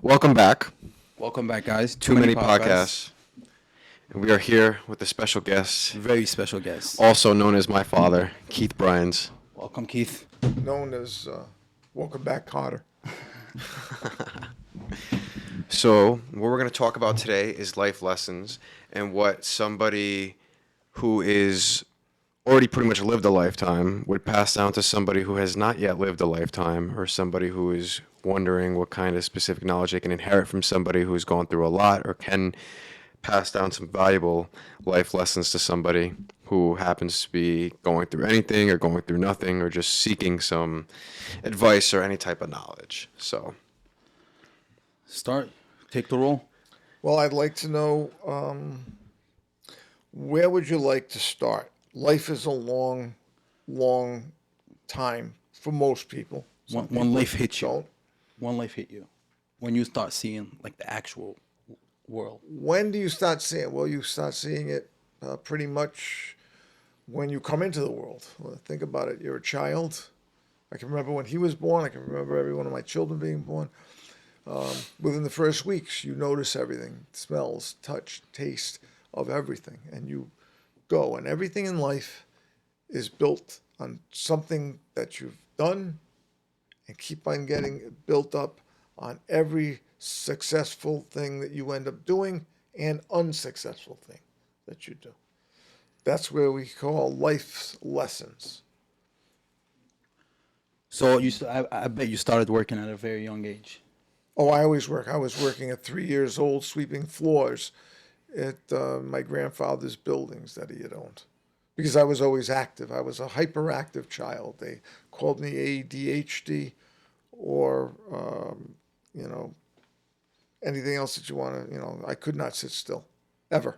Welcome back. Welcome back, guys. Too many podcasts. And we are here with a special guest, Very special guest. also known as my father, Keith Bryans. Welcome, Keith. Known as Welcome Back, Carter. So, what we're going to talk about today is life lessons and what somebody who is already pretty much lived a lifetime would pass down to somebody who has not yet lived a lifetime, or somebody who is wondering what kind of specific knowledge they can inherit from somebody who's gone through a lot, or can pass down some valuable life lessons to somebody who happens to be going through anything or going through nothing or just seeking some advice or any type of knowledge. So, Start. Take the roll. Well, I'd like to know where would you like to start? Life is a long, long time for most people. One life hit you. Don't. One life hit you. When you start seeing like the actual world. When do you start seeing it? Well, you start seeing it pretty much when you come into the world. Well, think about it. You're a child. I can remember when he was born. I can remember every one of my children being born. Within the first weeks, you notice everything, smells, touch, taste of everything, and you go. And everything in life is built on something that you've done and keep on getting built up on every successful thing that you end up doing and unsuccessful thing that you do. That's where we call life's lessons. So I bet you started working at a very young age. Oh, I always work. I was working at 3 years old, sweeping floors at my grandfather's buildings that he had owned, because I was always active. I was a hyperactive child. They called me ADHD, or you know, anything else that you want to. I could not sit still, ever.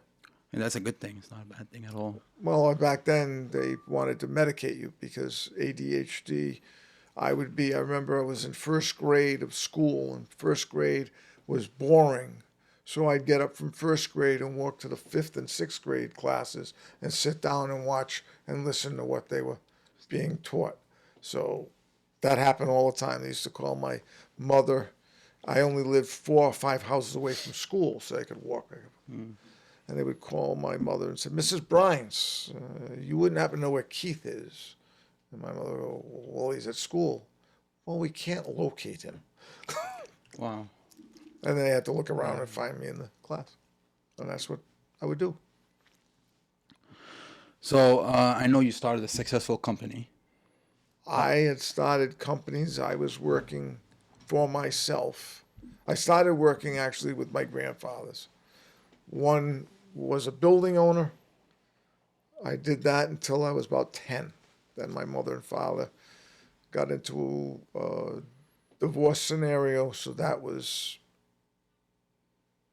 And that's a good thing. It's not a bad thing at all. Well, back then they wanted to medicate you because ADHD. I remember I was in first grade of school, and first grade was boring. So I'd get up from first grade and walk to the fifth and sixth grade classes and sit down and watch and listen to what they were being taught. So that happened all the time. They used to call my mother. I only lived 4 or 5 houses away from school, so I could walk. And they would call my mother and say, "Mrs. Bryans, you wouldn't happen to know where Keith is?" And my mother would go, "Well, he's at school." "Well, we can't locate him." Wow. And then they had to look around and find me in the class. And that's what I would do. So I know you started a successful company. I had started companies. I was working for myself. I started working actually with my grandfathers. One was a building owner. I did that until I was about 10. Then my mother and father got into a divorce scenario, so that was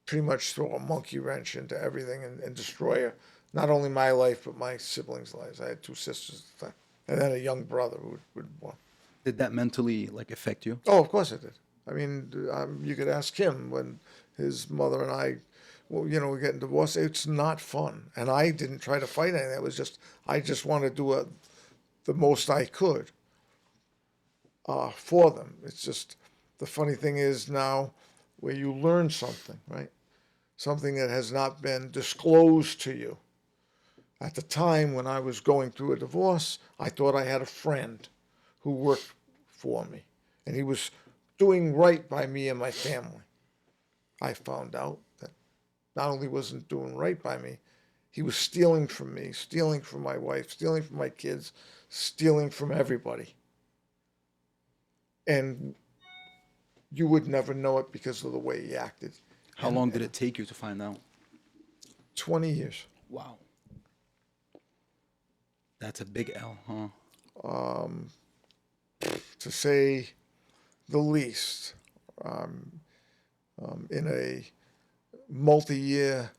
pretty much throw a monkey wrench into everything and destroy not only my life but my siblings' lives. I had 2 sisters at the time, and then a young brother who would born. Did that mentally like affect you? Oh, of course it did. I mean, you could ask him when his mother and I, well, we're getting divorced. It's not fun, and I didn't try to fight anything. It was just I just wanted to do the most I could for them. It's just the funny thing is now where you learn something, right? Something that has not been disclosed to you. At the time when I was going through a divorce, I thought I had a friend who worked for me, and he was doing right by me and my family. I found out that not only wasn't doing right by me, he was stealing from me, stealing from my wife, stealing from my kids, stealing from everybody. And you would never know it because of the way he acted. How long did it take you to find out? 20 years. Wow. That's a big L, huh? To say the least. In a multi-year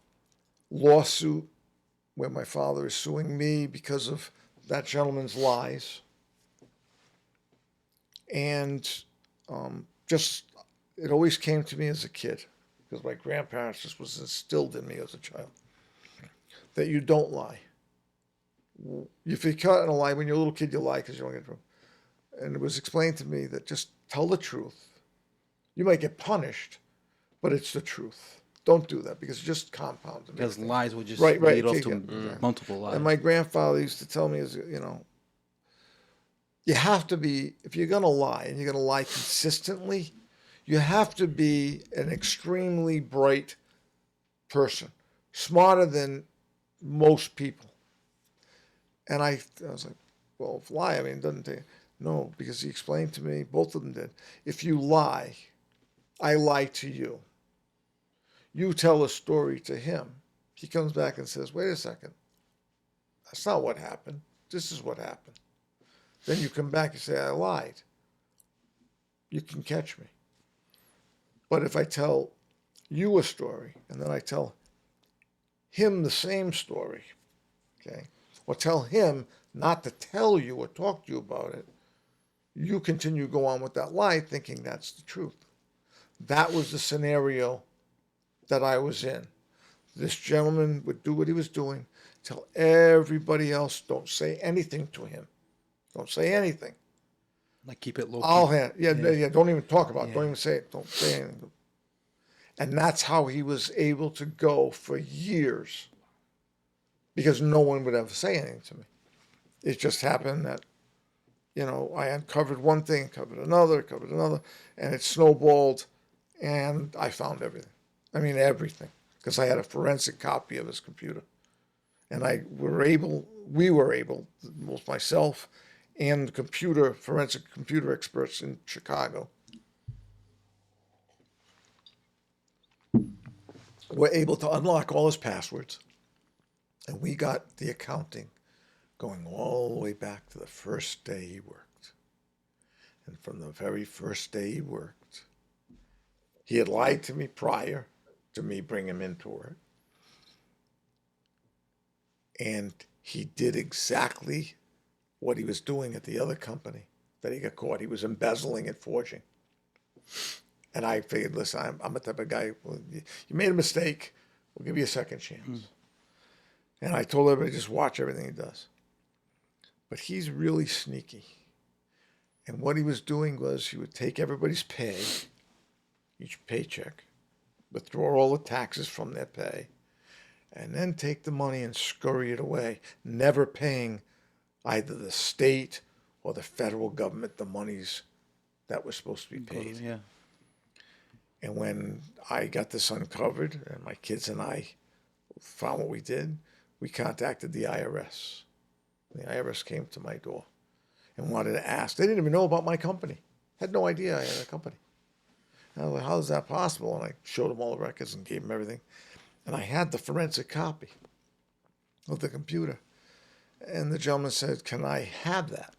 lawsuit where my father is suing me because of that gentleman's lies. And just, it always came to me as a kid, because my grandparents just was instilled in me as a child, that you don't lie. If you're caught in a lie, when you're a little kid, you lie because you don't get through. And it was explained to me that just tell the truth. You might get punished, but it's the truth. Don't do that because it just compounds. It makes Because things- lies will just Right, lead off okay, to yeah. multiple lies. And my grandfather used to tell me, you have to be, if you're going to lie and you're going to lie consistently, you have to be an extremely bright person, smarter than most people. And I was like, well, if lie, I mean, it doesn't take, no, because he explained to me, both of them did. If you lie, I lie to you. You tell a story to him. He comes back and says, wait a second. That's not what happened. This is what happened. Then you come back and say, I lied. You can catch me. But if I tell you a story and then I tell him the same story, okay, or tell him not to tell you or talk to you about it, you continue to go on with that lie thinking that's the truth. That was the scenario that I was in. This gentleman would do what he was doing, tell everybody else, don't say anything to him. Don't say anything. Like keep it low. I'll key. hand, yeah, don't even talk about it. Don't Yeah. even say it. Don't say anything. And that's how he was able to go for years because no one would ever say anything to me. It just happened that, I uncovered one thing, covered another, and it snowballed and I found everything. I mean, everything, because I had a forensic copy of his computer. And we were able, both myself and forensic computer experts in Chicago, were able to unlock all his passwords. And we got the accounting going all the way back to the first day he worked. And from the very first day he worked, he had lied to me prior to me bringing him into it. And he did exactly what he was doing at the other company that he got caught. He was embezzling and forging. And I figured, listen, I'm the type of guy, well, you made a mistake, we'll give you a second chance. And I told everybody, just watch everything he does. But he's really sneaky. And what he was doing was he would take everybody's pay, each paycheck, withdraw all the taxes from their pay, and then take the money and scurry it away, never paying either the state or the federal government the monies that were supposed to be paid. Yeah. And when I got this uncovered and my kids and I found what we did, we contacted the IRS. The IRS came to my door and wanted to ask. They didn't even know about my company. Had no idea I had a company. And I was like, how is that possible? And I showed them all the records and gave them everything. And I had the forensic copy of the computer. And the gentleman said, can I have that?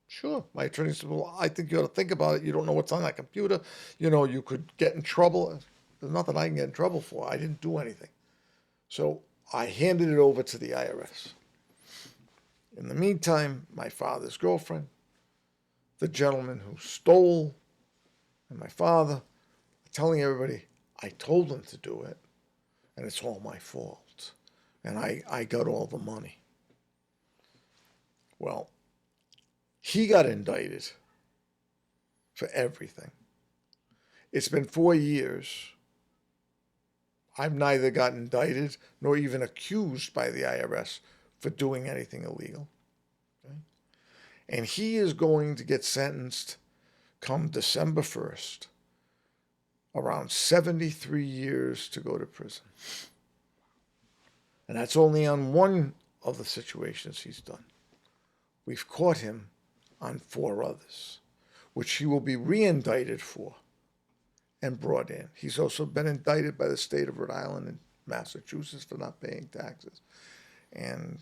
Sure. My attorney said, well, I think you ought to think about it. You don't know what's on that computer. You could get in trouble. There's nothing I can get in trouble for. I didn't do anything. So I handed it over to the IRS. In the meantime, my father's girlfriend, the gentleman who stole, and my father, telling everybody, I told them to do it, and it's all my fault. And I got all the money. Well, he got indicted for everything. It's been 4 years. I've neither got indicted nor even accused by the IRS for doing anything illegal. Okay? And he is going to get sentenced come December 1st, around 73 years to go to prison. And that's only on one of the situations he's done. We've caught him on 4 others, which he will be re-indicted for and brought in. He's also been indicted by the state of Rhode Island and Massachusetts for not paying taxes. And,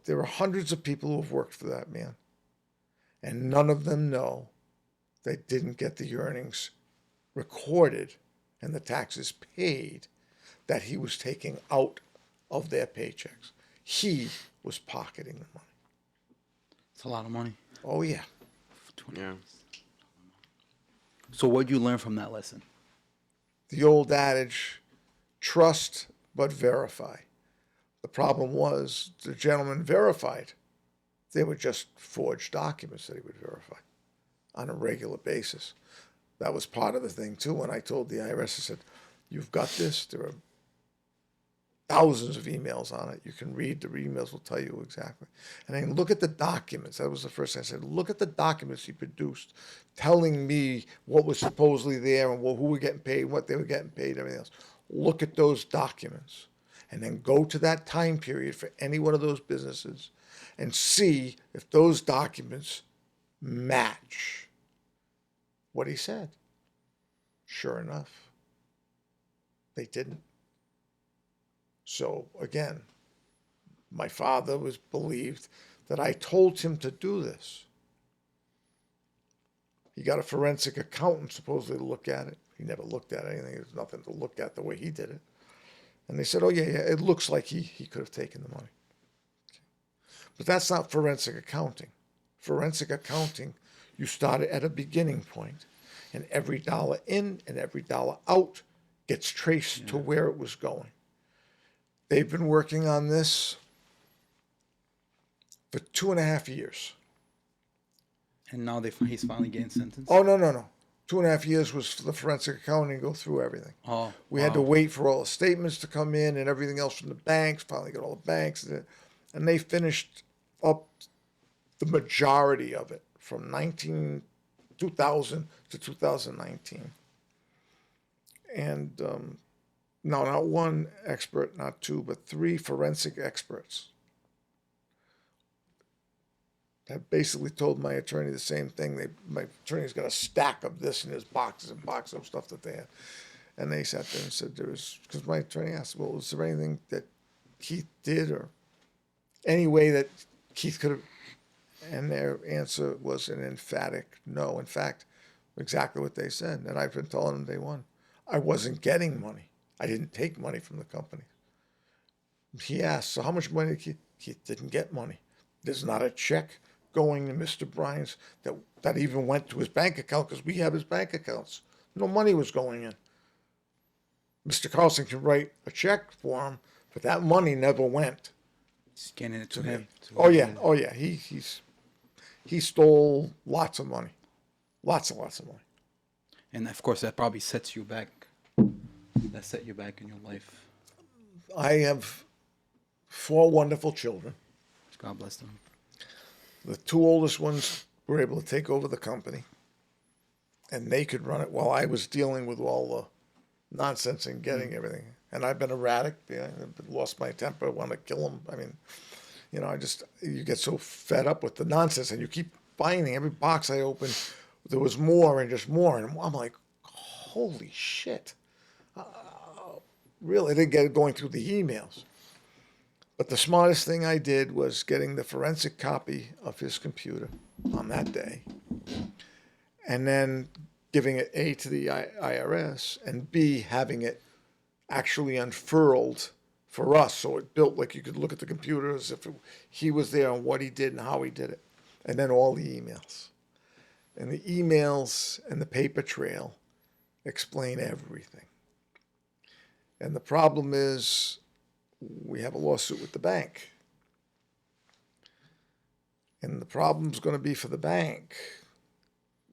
there are hundreds of people who have worked for that man. And none of them know they didn't get the earnings recorded and the taxes paid that he was taking out of their paychecks. He was pocketing the money. It's a lot of money. Oh, yeah. Yeah. So what'd you learn from that lesson? The old adage, trust but verify. The problem was the gentleman verified. They were just forged documents that he would verify on a regular basis. That was part of the thing too. When I told the IRS, I said, "You've got this. There are thousands of emails on it. You can read the emails; will tell you exactly." And then look at the documents. That was the first thing I said. Look at the documents he produced, telling me what was supposedly there and who were getting paid, what they were getting paid, everything else. Look at those documents, and then go to that time period for any one of those businesses, and see if those documents match what he said. Sure enough, they didn't. So again, my father was believed that I told him to do this. He got a forensic accountant supposedly to look at it. He never looked at anything. There's nothing to look at the way he did it. And they said, "Oh yeah, it looks like he could have taken the money." But that's not forensic accounting. Forensic accounting, you start at a beginning point, and every dollar in and every dollar out gets traced to where it was going. They've been working on this for 2.5 years. And now he's finally getting sentenced. Oh, no. 2.5 years was for the forensic accounting, go through everything. Oh, We had to wow. wait for all the statements to come in and everything else from the banks, finally got all the banks. And they finished up the majority of it from 2000 to 2019. And no, not one expert, not two, but 3 forensic experts have basically told my attorney the same thing. My attorney's got a stack of this in his boxes and boxes of stuff that they had. And they sat there and said because my attorney asked, "Well, was there anything that Keith did or any way that Keith could have?" And their answer was an emphatic no. In fact, exactly what they said. And I've been telling them day one, I wasn't getting money. I didn't take money from the company. He asked, "So how much money did Keith?" Keith didn't get money. There's not a check going to Mr. Bryan's that even went to his bank account, because we have his bank accounts. No money was going in. Mr. Carlson can write a check for him, but that money never went Scanning it to to him. him. Oh yeah. He stole lots of money, lots and lots of money. And of course, that probably sets you back. That set you back in your life. I have 4 wonderful children. God bless them. The 2 oldest ones were able to take over the company, and they could run it while I was dealing with all the nonsense and getting everything. And I've been erratic. I've lost my temper. Want to kill them. I mean, you get so fed up with the nonsense, and you keep finding every box I open, there was more and just more, and I'm like, holy shit! Really, I didn't get it going through the emails. But the smartest thing I did was getting the forensic copy of his computer on that day, and then giving it A to the IRS, and B, having it actually unfurled for us. So it built like you could look at the computer as if he was there and what he did and how he did it. And then all the emails. And the emails and the paper trail explain everything. And the problem is, we have a lawsuit with the bank. And the problem's going to be for the bank.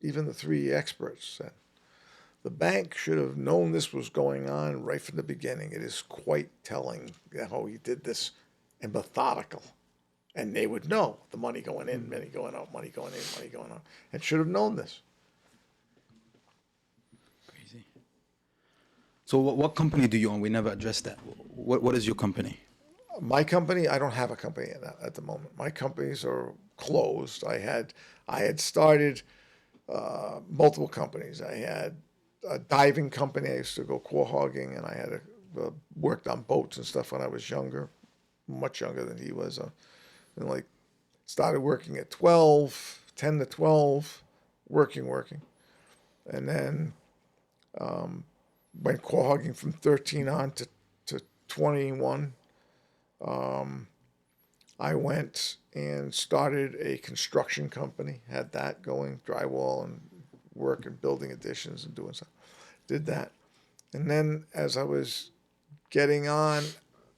Even the 3 experts said, the bank should have known this was going on right from the beginning. It is quite telling how he did this and methodical. And they would know the money going in, money going out, money going in, money going out. And should have known this. Crazy. So what company do you own? We never addressed that. What is your company? My company, I don't have a company at the moment. My companies are closed. I had started multiple companies. I had a diving company. I used to go quahogging, and I had worked on boats and stuff when I was younger, much younger than he was. And like started working at 10 to 12, working. And then went quahogging from 13 on to 21. I went and started a construction company, had that going, drywall and work and building additions and doing stuff. Did that. And then as I was getting on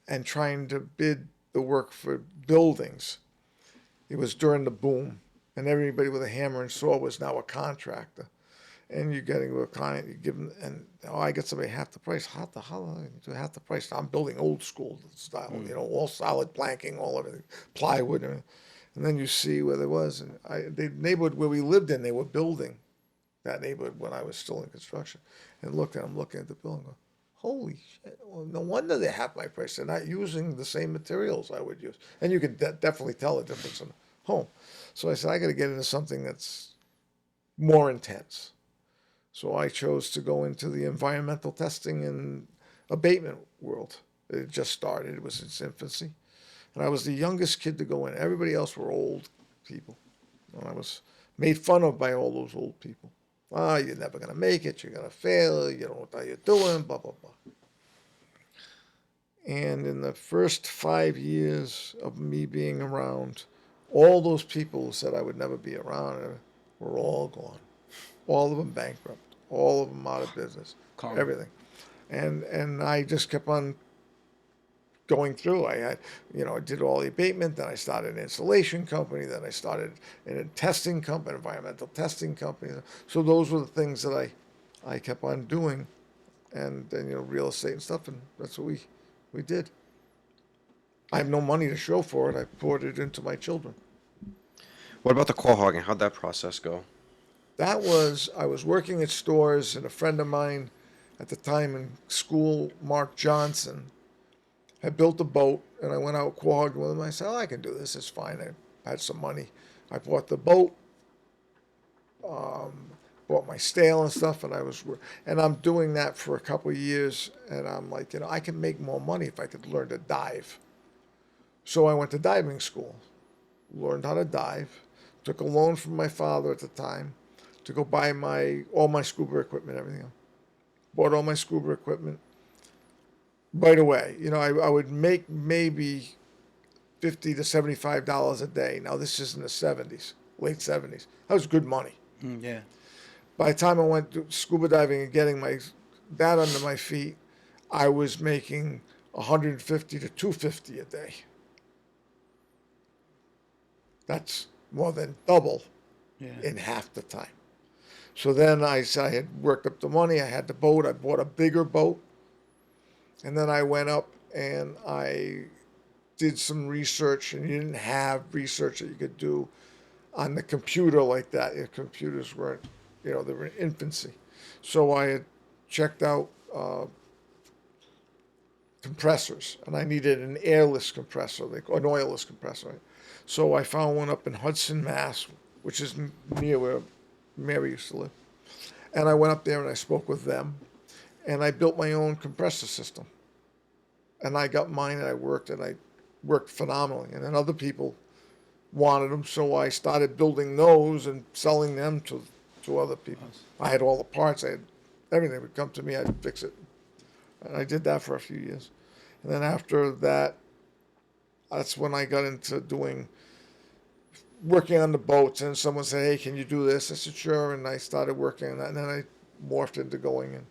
and trying to bid the work for buildings, it was during the boom, and everybody with a hammer and saw was now a contractor. and you're getting to a client, you give them, and I get somebody half the price. How the hell am I gonna do half the price? I'm building old school style, all solid planking, all everything, plywood, and then you see where there was, and the neighborhood where we lived in, they were building that neighborhood when I was still in construction, and I'm looking at the building, going, holy shit! Well, no wonder they're half my price. They're not using the same materials I would use, and you can definitely tell the difference in a home. So I said, I got to get into something that's more intense. So I chose to go into the environmental testing and abatement world. It just started. It was in its infancy. And I was the youngest kid to go in. Everybody else were old people. And I was made fun of by all those old people. You're never going to make it. You're going to fail. You don't know what you're doing, blah, blah, blah. And in the first 5 years of me being around, all those people who said I would never be around were all gone. All of them bankrupt. All of them out of business. Karma. Everything. And I just kept on going through. I did all the abatement. Then I started an installation company. Then I started in a testing company, environmental testing company. So those were the things that I kept on doing, and then real estate and stuff. And that's what we did. I have no money to show for it. I poured it into my children. What about the call hogging? How'd that process go? I was working at stores, and a friend of mine at the time in school, Mark Johnson, had built a boat, and I went out quagging with him. I said, I can do this. It's fine. I had some money. I bought the boat, bought my stale and stuff, and I'm doing that for a couple of years, and I'm like, I can make more money if I could learn to dive. So I went to diving school, learned how to dive, took a loan from my father at the time to go buy all my scuba equipment, everything else. Bought all my scuba equipment right away. I would make maybe $50 to $75 a day. Now this is in the 70s, late 70s. That was good money. Yeah. By the time I went to scuba diving and getting that under my feet, I was making $150 to $250 a day. That's more than double in half the time. So then I had worked up the money. I had the boat. I bought a bigger boat. And then I went up and I did some research, and you didn't have research that you could do on the computer like that. Your computers weren't, they were in infancy. So I had checked out compressors, and I needed an airless compressor, an oilless compressor. Right? So I found one up in Hudson, Mass, which is near where Mary used to live. And I went up there and I spoke with them, and I built my own compressor system. And I got mine, and I worked phenomenally. And then other people wanted them, so I started building those and selling them to other people. I had all the parts, I had everything would come to me, I'd fix it. And I did that for a few years. And then after that, that's when I got into working on the boats, and someone said, hey, can you do this? I said, sure, and I started working on that, and then I morphed into going and,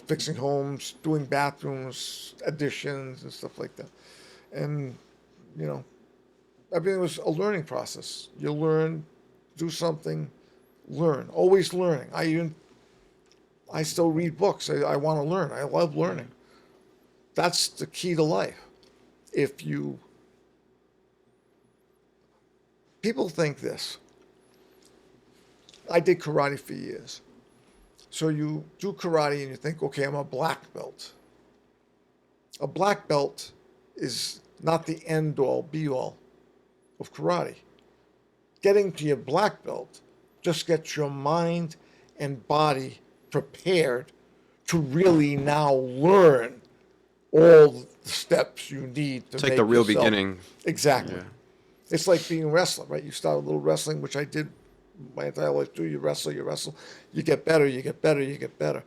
fixing homes, doing bathrooms, additions, and stuff like that. And, everything was a learning process. You learn, do something, learn, always learning. I still read books. I want to learn. I love learning. That's the key to life. People think this. I did karate for years. So you do karate and you think, okay, I'm a black belt. A black belt is not the end all be all of karate. Getting to your black belt just gets your mind and body prepared to really now learn all the steps you need to It's make like the real yourself. beginning. Exactly. Yeah. It's like being a wrestler, right? You start a little wrestling, which I did my entire life too. You wrestle, you get better, you get better, you get better.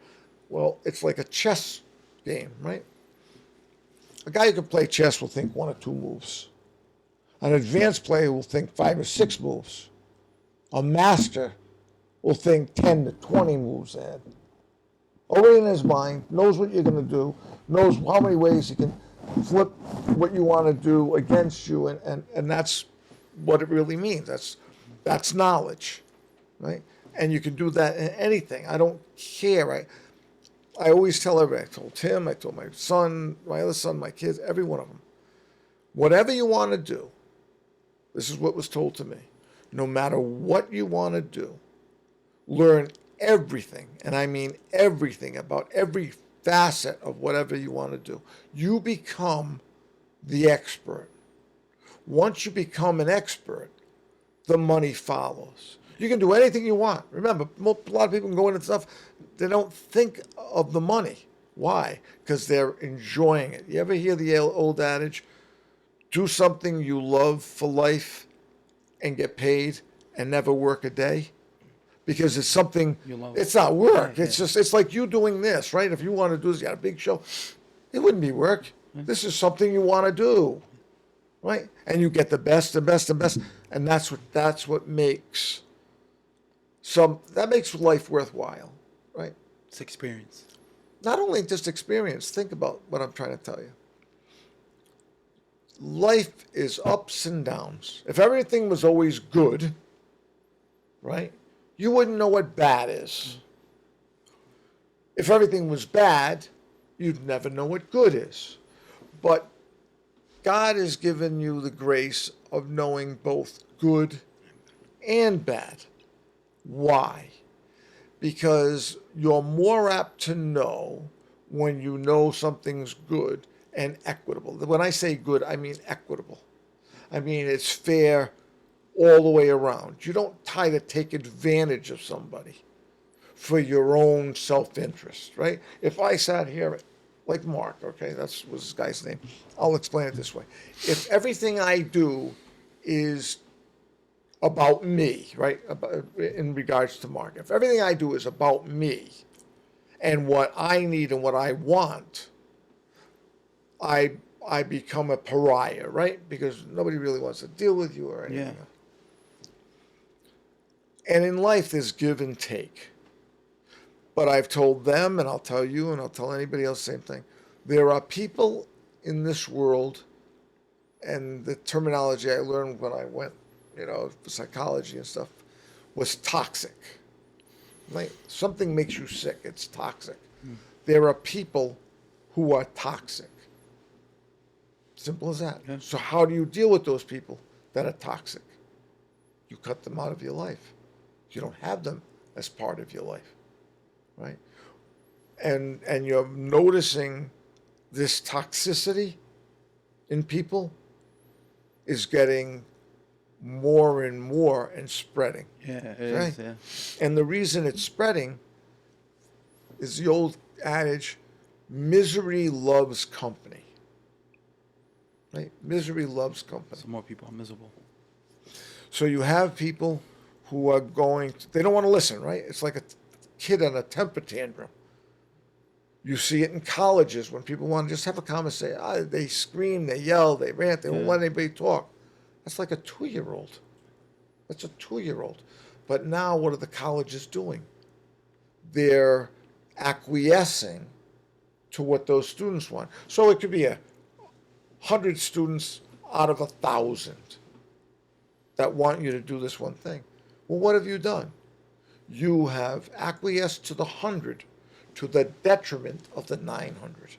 Well, it's like a chess game, right? A guy who can play chess will think 1 or 2 moves. An advanced player will think 5 or 6 moves. A master will think 10 to 20 moves ahead. Already in his mind, knows what you're going to do, knows how many ways he can flip what you want to do against you, and that's what it really means. That's knowledge, right? And you can do that in anything. I don't care. I always tell everybody, I told Tim, I told my son, my other son, my kids, every one of them, whatever you want to do, this is what was told to me. No matter what you want to do, learn everything, and I mean everything about every facet of whatever you want to do. You become the expert. Once you become an expert, the money follows. You can do anything you want. Remember, a lot of people can go into stuff, they don't think of the money. Why? Because they're enjoying it. You ever hear the old adage, do something you love for life and get paid and never work a day? Because it's something, You love. it's not work. Yeah, It's just, it's like you doing this, right? If you want to do this, you got a big show, it wouldn't be work. This is something you want to do, right? And you get the best and best and best. And that's what makes that makes life worthwhile, right? It's experience. Not only just experience, think about what I'm trying to tell you. Life is ups and downs. If everything was always good, right, you wouldn't know what bad is. If everything was bad, you'd never know what good is. But God has given you the grace of knowing both good and bad. Why? Because you're more apt to know when you know something's good and equitable. When I say good, I mean equitable. I mean it's fair all the way around. You don't try to take advantage of somebody for your own self-interest, right? If I sat here, like Mark, okay, was this guy's name. I'll explain it this way. If everything I do is about me, right, in regards to Mark, if everything I do is about me and what I need and what I want, I become a pariah, right? Because nobody really wants to deal with you or anything. Yeah. And in life, there's give and take. But I've told them, and I'll tell you, and I'll tell anybody else the same thing. There are people in this world, and the terminology I learned when I went, for psychology and stuff, was toxic. Like something makes you sick, it's toxic. There are people who are toxic. Simple as that. Yeah. So how do you deal with those people that are toxic? You cut them out of your life. You don't have them as part of your life, right? And you're noticing this toxicity in people is getting more and more and spreading. Yeah, it Right. is, yeah. And the reason it's spreading is the old adage, misery loves company. Right? Misery loves company. So more people are miserable. So you have people who are they don't want to listen, right? It's like a kid on a temper tantrum. You see it in colleges when people want to just have a conversation. They scream, they yell, they rant, they won't let anybody talk. That's like a 2-year-old. That's a 2-year-old. But now what are the colleges doing? They're acquiescing to what those students want. So it could be 100 students out of 1,000 that want you to do this one thing. Well, what have you done? You have acquiesced to the 100 to the detriment of the 900.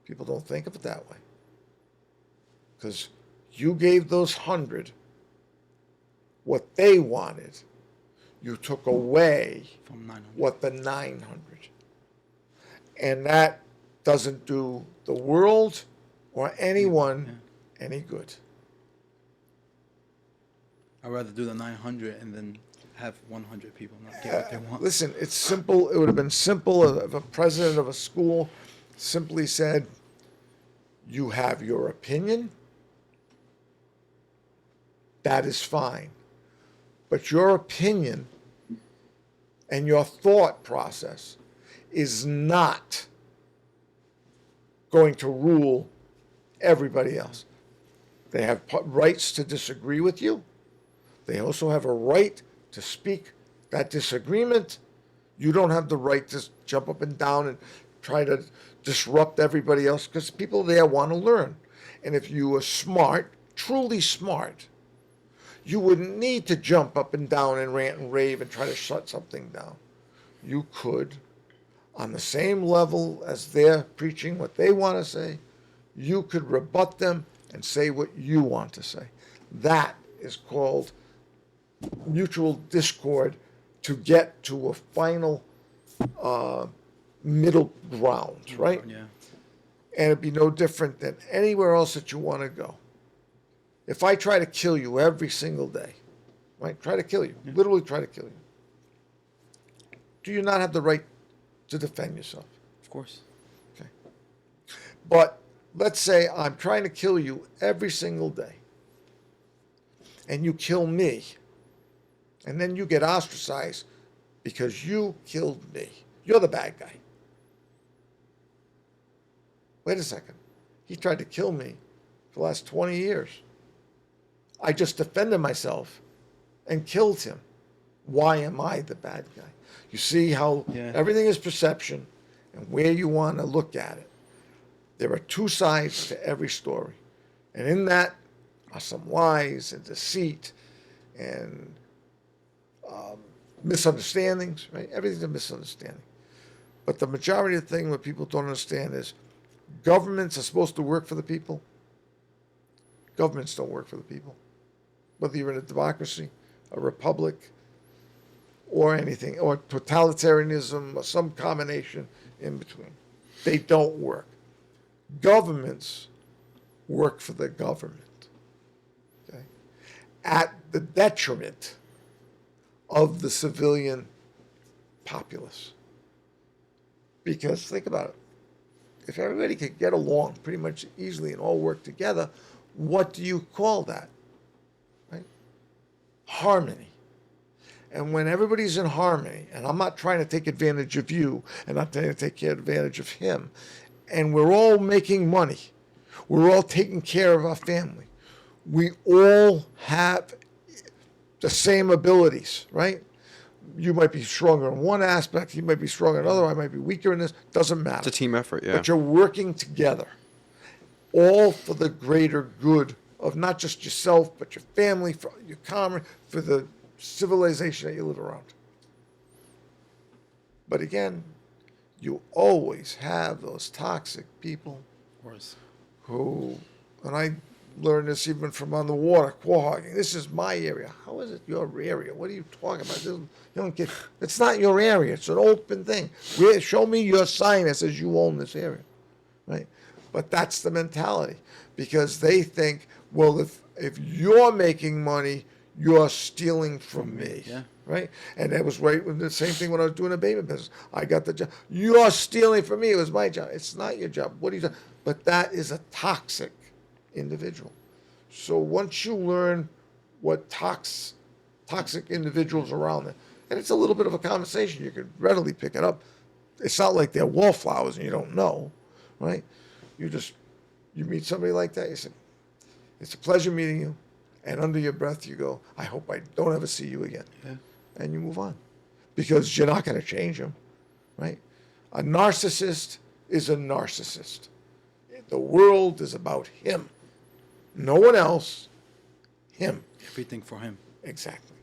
People don't think of it that way. Because you gave those 100 what they wanted. You took away From 900. what the 900. And that doesn't do the world or anyone any good. I'd rather do the 900 and then have 100 people not get what they want. Listen, it's simple. It would have been simple if a president of a school simply said, you have your opinion. That is fine. But your opinion and your thought process is not going to rule everybody else. They have rights to disagree with you. They also have a right to speak that disagreement. You don't have the right to jump up and down and try to disrupt everybody else because people there want to learn. And if you are smart, truly smart, you wouldn't need to jump up and down and rant and rave and try to shut something down. You could, on the same level as they're preaching what they want to say, you could rebut them and say what you want to say. That is called mutual discord to get to a final middle ground, right? Yeah. And it'd be no different than anywhere else that you want to go. If I try to kill you every single day, right? Try to kill you, literally try to kill you. Do you not have the right to defend yourself? Of course. Okay. But let's say I'm trying to kill you every single day, and you kill me, and then you get ostracized because you killed me. You're the bad guy. Wait a second. He tried to kill me for the last 20 years. I just defended myself and killed him. Why am I the bad guy? You see how everything is perception and where you want to look at it. There are two sides to every story. And in that are some lies and deceit and misunderstandings, right? Everything's a misunderstanding. But the majority of the thing what people don't understand is governments are supposed to work for the people. Governments don't work for the people. Whether you're in a democracy, a republic, or anything, or totalitarianism, or some combination in between. They don't work. Governments work for the government, okay? At the detriment of the civilian populace. Because think about it. If everybody could get along pretty much easily and all work together, what do you call that? Right? Harmony. And when everybody's in harmony, and I'm not trying to take advantage of you, and I'm trying to take advantage of him, and we're all making money, we're all taking care of our family, we all have the same abilities, right? You might be stronger in one aspect, you might be stronger in another, I might be weaker in this, doesn't matter. It's a team effort, yeah. But you're working together, all for the greater good of not just yourself, but your family, for your comrade, for the civilization that you live around. But again, you always have those toxic people Of course. who, and I learned this even from on the water, quahogging. This is my area. How is it your area? What are you talking about? You don't get. It's not your area. It's an open thing. Show me your sign that says you own this area, right? But that's the mentality, because they think, well, if you're making money, you're stealing from me. Yeah. Right? And that was right with the same thing when I was doing a baby business. I got the job. You're stealing from me. It was my job. It's not your job. What are you doing? But that is a toxic individual. So once you learn what toxic individuals around there, and it's a little bit of a conversation, you can readily pick it up. It's not like they're wallflowers and you don't know, right? You meet somebody like that, you say, it's a pleasure meeting you. And under your breath, you go, I hope I don't ever see you again. Yeah. And you move on. Because you're not going to change them, right? A narcissist is a narcissist. The world is about him. No one else, him. Everything for him. Exactly.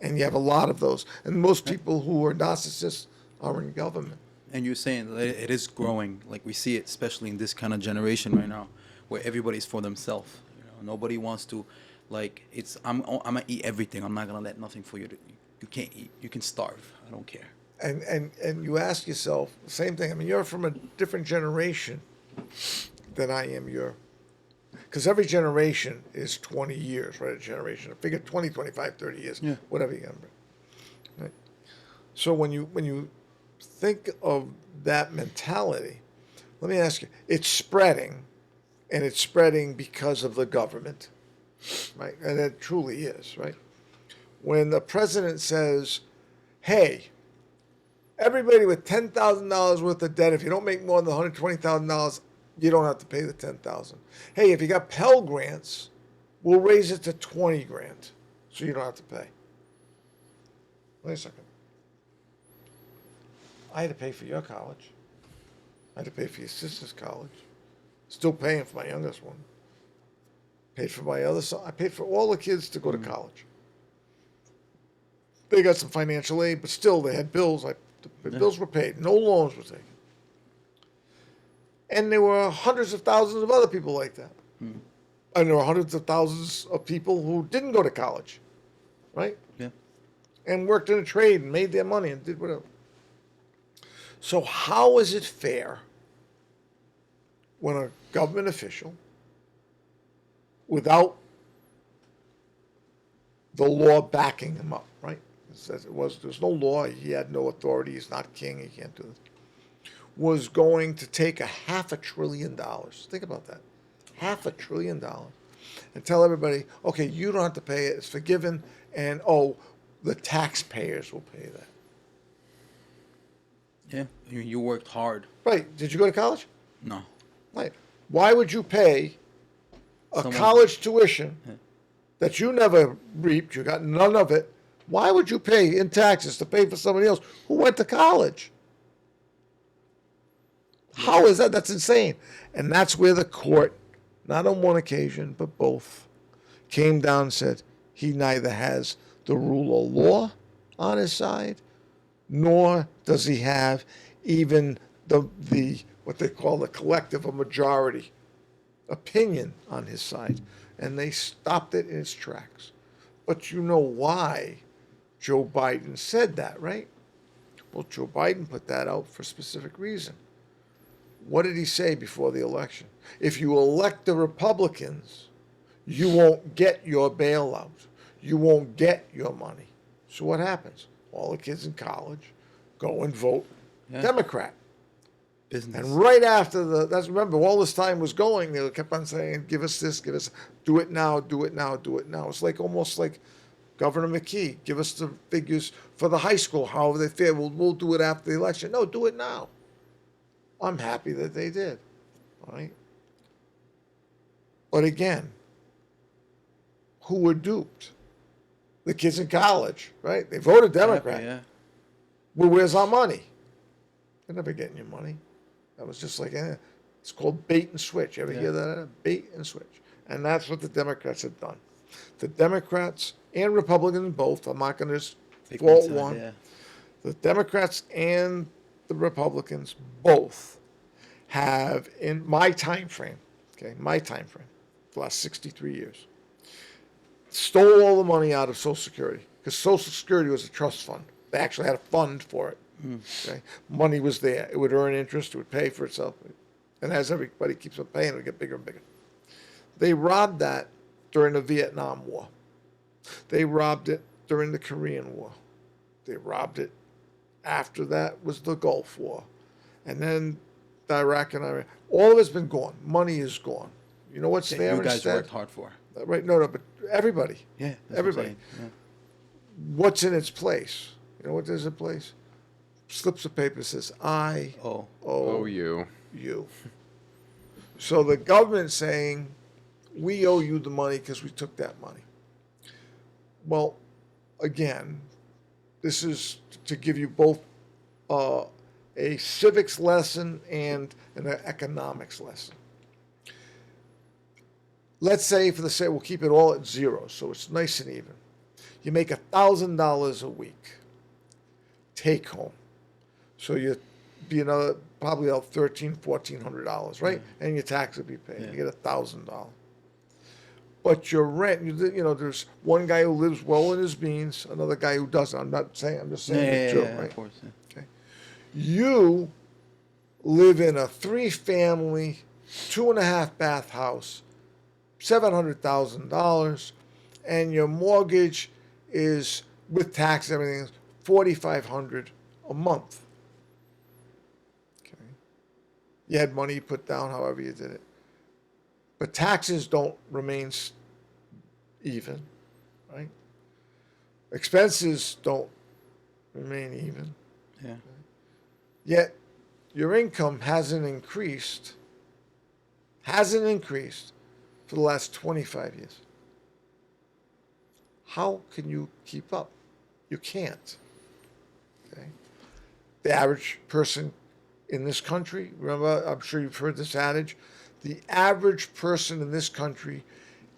And you have a lot of those. And most people who are narcissists are in government. And you're saying that it is growing, like we see it, especially in this kind of generation right now, where everybody's for themselves. You know, nobody wants to, like, it's I'm gonna eat everything. I'm not gonna let nothing for you to. You can't eat. You can starve. I don't care. And you ask yourself the same thing. I mean, you're from a different generation than I am. Because every generation is 20 years, right? A generation. I figure 20, 25, 30 years, Yeah. whatever you got. Right? So when you think of that mentality, let me ask you, it's spreading, and it's spreading because of the government, right? And it truly is, right? When the president says, hey, everybody with $10,000 worth of debt, if you don't make more than $120,000, you don't have to pay the $10,000. Hey, if you got Pell Grants, we'll raise it to 20 grand, so you don't have to pay. Wait a second. I had to pay for your college. I had to pay for your sister's college. Still paying for my youngest one. Paid for my other son. I paid for all the kids to go to college. They got some financial aid, but still they had bills. The bills were paid. No loans were taken. And there were hundreds of thousands of other people like that. And there were hundreds of thousands of people who didn't go to college, right? Yeah. And worked in a trade and made their money and did whatever. So how is it fair when a government official, without the law backing him up, right? It says there's no law, he had no authority, he's not king, he can't do this, was going to take $500 billion. Think about that. $500 billion. And tell everybody, okay, you don't have to pay it, it's forgiven, and the taxpayers will pay that. Yeah. You worked hard. Right. Did you go to college? No. Right. Why would you pay a Someone- college tuition that you never reaped, you got none of it? Why would you pay in taxes to pay for somebody else who went to college? How is that? That's insane. And that's where the court, not on one occasion, but both, came down and said he neither has the rule of law on his side, nor does he have even the what they call the collective or majority opinion on his side. And they stopped it in its tracks. But you know why Joe Biden said that, right? Well, Joe Biden put that out for a specific reason. What did he say before the election? If you elect the Republicans, you won't get your bailout. You won't get your money. So what happens? All the kids in college go and vote Democrat. Business. And right after remember, all this time was going, they kept on saying, give us this, give us, do it now, do it now, do it now. It's like almost like Governor McKee, give us the figures for the high school, however they fare. We'll do it after the election. No, do it now. I'm happy that they did. All right. But again, who were duped? The kids in college, right? They voted Democrat. Yeah. Well, where's our money? They're never getting your money. That was just like, it's called bait and switch. You ever hear that? Bait and switch. And that's what the Democrats have done. The Democrats and Republicans both, I'm not going to just Pick fault side, one. Yeah. The Democrats and the Republicans both have, in my time frame, the last 63 years, stole all the money out of Social Security because Social Security was a trust fund. They actually had a fund for it. Okay? Money was there. It would earn interest. It would pay for itself. And as everybody keeps on paying, it would get bigger and bigger. They robbed that during the Vietnam War. They robbed it during the Korean War. They robbed it after that was the Gulf War. And then Iraq and Iran. All of it's been gone. Money is gone. You know what's That there you guys instead? worked hard for. Right? No, but everybody. Yeah. That's what I'm Everybody. saying. Yeah. What's in its place? You know what is in place? Slips of paper says, I Oh. owe you. you. So the government's saying, we owe you the money because we took that money. Well, again, this is to give you both a civics lesson and an economics lesson. Let's say, for the sake, we'll keep it all at zero, so it's nice and even. You make $1,000 a week, take home. So you be another probably about $1,400, right? And your tax will be paid. Yeah. You get $1,000. But your rent, there's one guy who lives well in his means, another guy who doesn't. I'm just saying it's true, right? Of course. Yeah. Okay. You live in a 3-family, 2.5-bath house, $700,000, and your mortgage is, with tax and everything, $4,500 a month. Okay. You had money you put down, however you did it. But taxes don't remain even, right? Expenses don't remain even. Yeah. Yet your income hasn't increased for the last 25 years. How can you keep up? You can't. Okay? The average person in this country, remember, I'm sure you've heard this adage, the average person in this country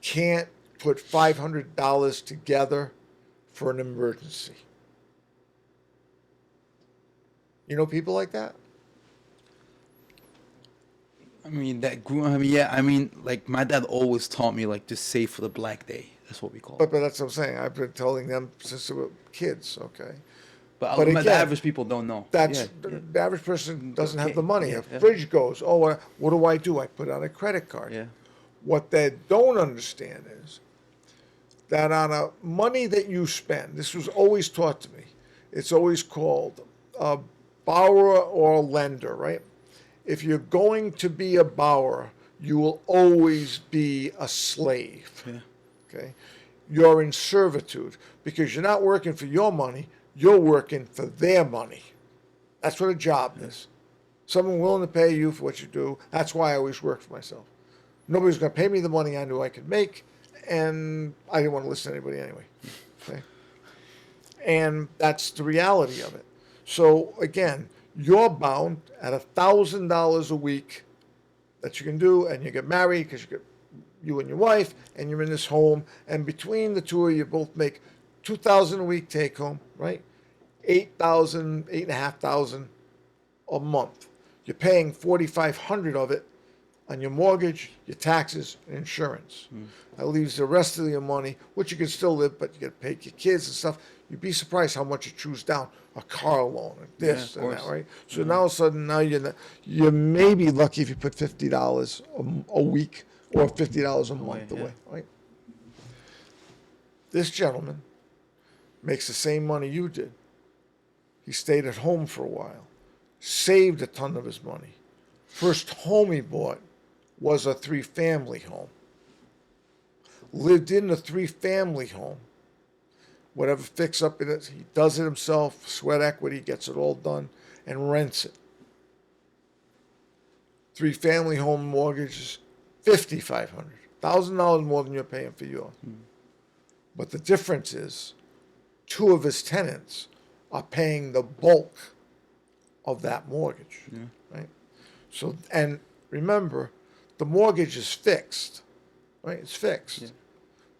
can't put $500 together for an emergency. You know people like that? I mean, that grew. I mean, yeah. I mean, like my dad always taught me like to save for the black day. That's what we call it. But that's what I'm saying. I've been telling them since they were kids, okay? But but the again, average people don't know. That's Yeah, the, yeah. the average person doesn't have Okay, the money. yeah, A yeah. fridge goes, oh, what do? I put on a credit card. Yeah. What they don't understand is that on a money that you spend, this was always taught to me. It's always called a borrower or lender, right? If you're going to be a borrower, you will always be a slave. Yeah. Okay, you're in servitude because you're not working for your money. You're working for their money. That's what a job is. Someone willing to pay you for what you do. That's why I always worked for myself. Nobody's going to pay me the money I knew I could make, and I didn't want to listen to anybody anyway. Okay? And that's the reality of it. So again, you're bound at $1,000 a week that you can do, and you get married because you and your wife, and you're in this home, and between the two of you both make $2,000 a week take home, right? 8,000, 8,500 a month. You're paying 4,500 of it on your mortgage, your taxes, and insurance. That leaves the rest of your money, which you can still live, but you got to pay your kids and stuff. You'd be surprised how much it chews down a car loan and this Yeah, and of that, course. right? So now all of a sudden, now you may be lucky if you put $50 a week or $50 a month yeah. away, right? This gentleman makes the same money you did. He stayed at home for a while, saved a ton of his money. First home he bought was a 3-family home. Lived in the 3-family home. Whatever fix up it is, he does it himself, sweat equity, gets it all done, and rents it. 3-family home mortgage is $5,500, $1,000 more than you're paying for yours. But the difference is, 2 of his tenants are paying the bulk of that mortgage, right? So, and remember, the mortgage is fixed, right? It's fixed. Yeah.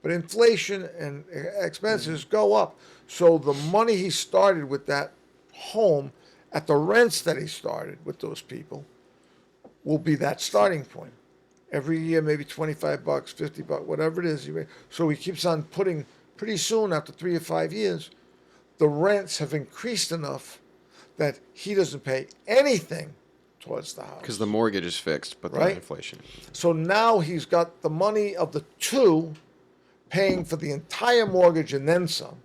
But inflation and expenses go up. So the money he started with that home at the rents that he started with those people will be that starting point. Every year, maybe $25, $50, whatever it is. So he keeps on putting, pretty soon, after 3 or 5 years, the rents have increased enough that he doesn't pay anything towards the house. Because the mortgage is fixed, but the Right. inflation. So now he's got the money of the 2 paying for the entire mortgage and then some.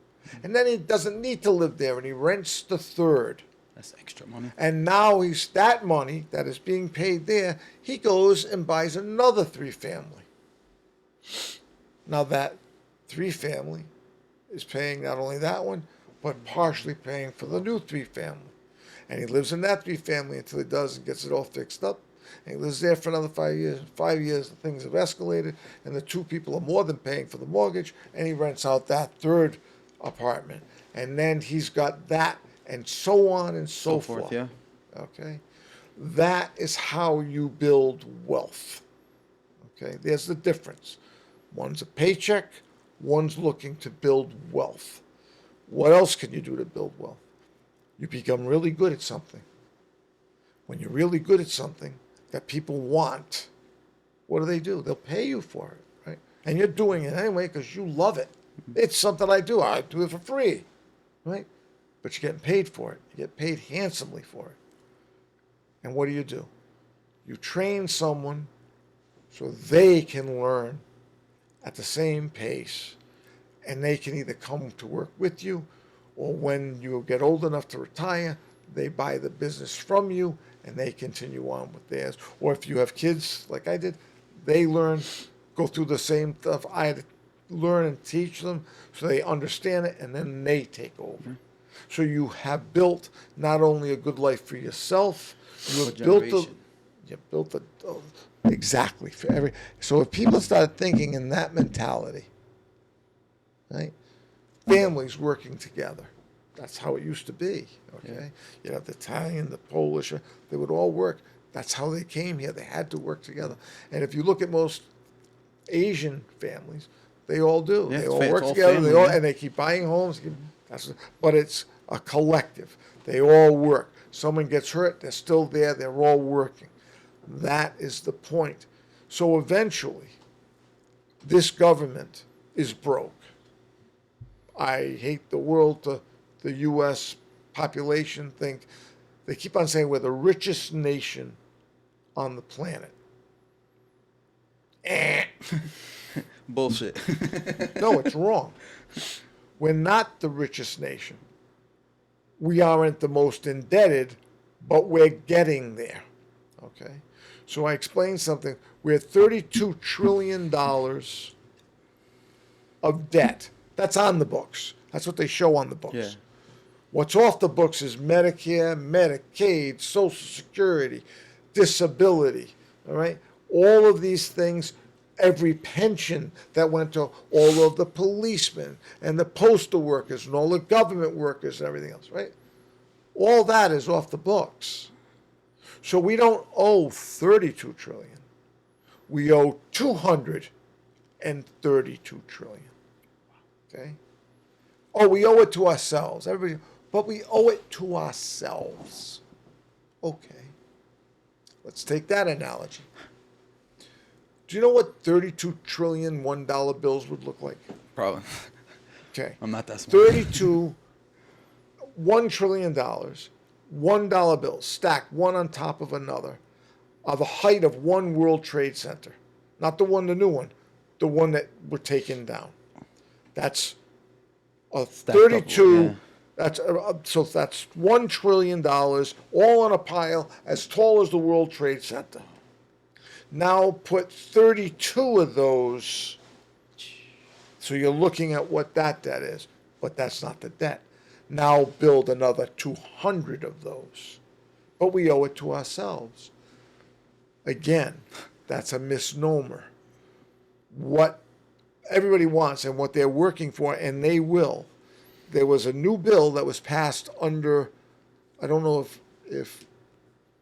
And then he doesn't need to live there and he rents the 3rd. That's extra money. And now he's that money that is being paid there, he goes and buys another 3-family. Now that 3-family is paying not only that one, but partially paying for the new 3-family. And he lives in that 3-family until he does and gets it all fixed up. And he lives there for another 5 years. In 5 years, the things have escalated, and the 2 people are more than paying for the mortgage, and he rents out that 3rd apartment. And then he's got that, and so on and so forth. Yeah. Okay? That is how you build wealth. Okay? There's the difference. One's a paycheck, one's looking to build wealth. What else can you do to build wealth? You become really good at something. When you're really good at something that people want, what do? They'll pay you for it, right? And you're doing it anyway because you love it. It's something I do. I do it for free, right? But you're getting paid for it. You get paid handsomely for it. And what do? You train someone so they can learn at the same pace, and they can either come to work with you, or when you get old enough to retire, they buy the business from you and they continue on with theirs. Or if you have kids like I did, they learn, go through the same stuff I had to learn and teach them so they understand it, and then they take over. So you have built not only a good life for yourself, you have built generation. exactly for every. So if people start thinking in that mentality, right? Families working together. That's how it used to be. Okay, you have the Italian, the Polish, they would all work. That's how they came here. They had to work together. And if you look at most Asian families, they all do. Yeah, They it's all fa- it's work all together. family, They all yeah. and they keep buying homes. But it's a collective. They all work. Someone gets hurt, they're still there. They're all working. That is the point. So eventually, this government is broke. I hate the world to the U.S. population think they keep on saying we're the richest nation on the planet. Eh. Bullshit. No, it's wrong. We're not the richest nation. We aren't the most indebted, but we're getting there. Okay? So I explained something. We're $32 trillion of debt. That's on the books. That's what they show on the books. Yeah. What's off the books is Medicare, Medicaid, Social Security, disability. All right? All of these things, every pension that went to all of the policemen and the postal workers and all the government workers and everything else, right? All that is off the books. So we don't owe 32 trillion. We owe 232 trillion. Okay? Oh, we owe it to ourselves. Everybody, but we owe it to ourselves. Okay. Let's take that analogy. Do you know what 32 trillion $1 bills would look like? Probably. Okay. I'm not that smart. 32, $1 trillion, $1 bills stacked one on top of another are the height of one World Trade Center. Not the new one, the one that were taken down. That's a Stacked up, 32, yeah. that's $1 trillion all on a pile as tall as the World Trade Center. Now put 32 of those, so you're looking at what that debt is, but that's not the debt. Now build another 200 of those, but we owe it to ourselves. Again, that's a misnomer. What everybody wants and what they're working for, and they will. There was a new bill that was passed under, I don't know if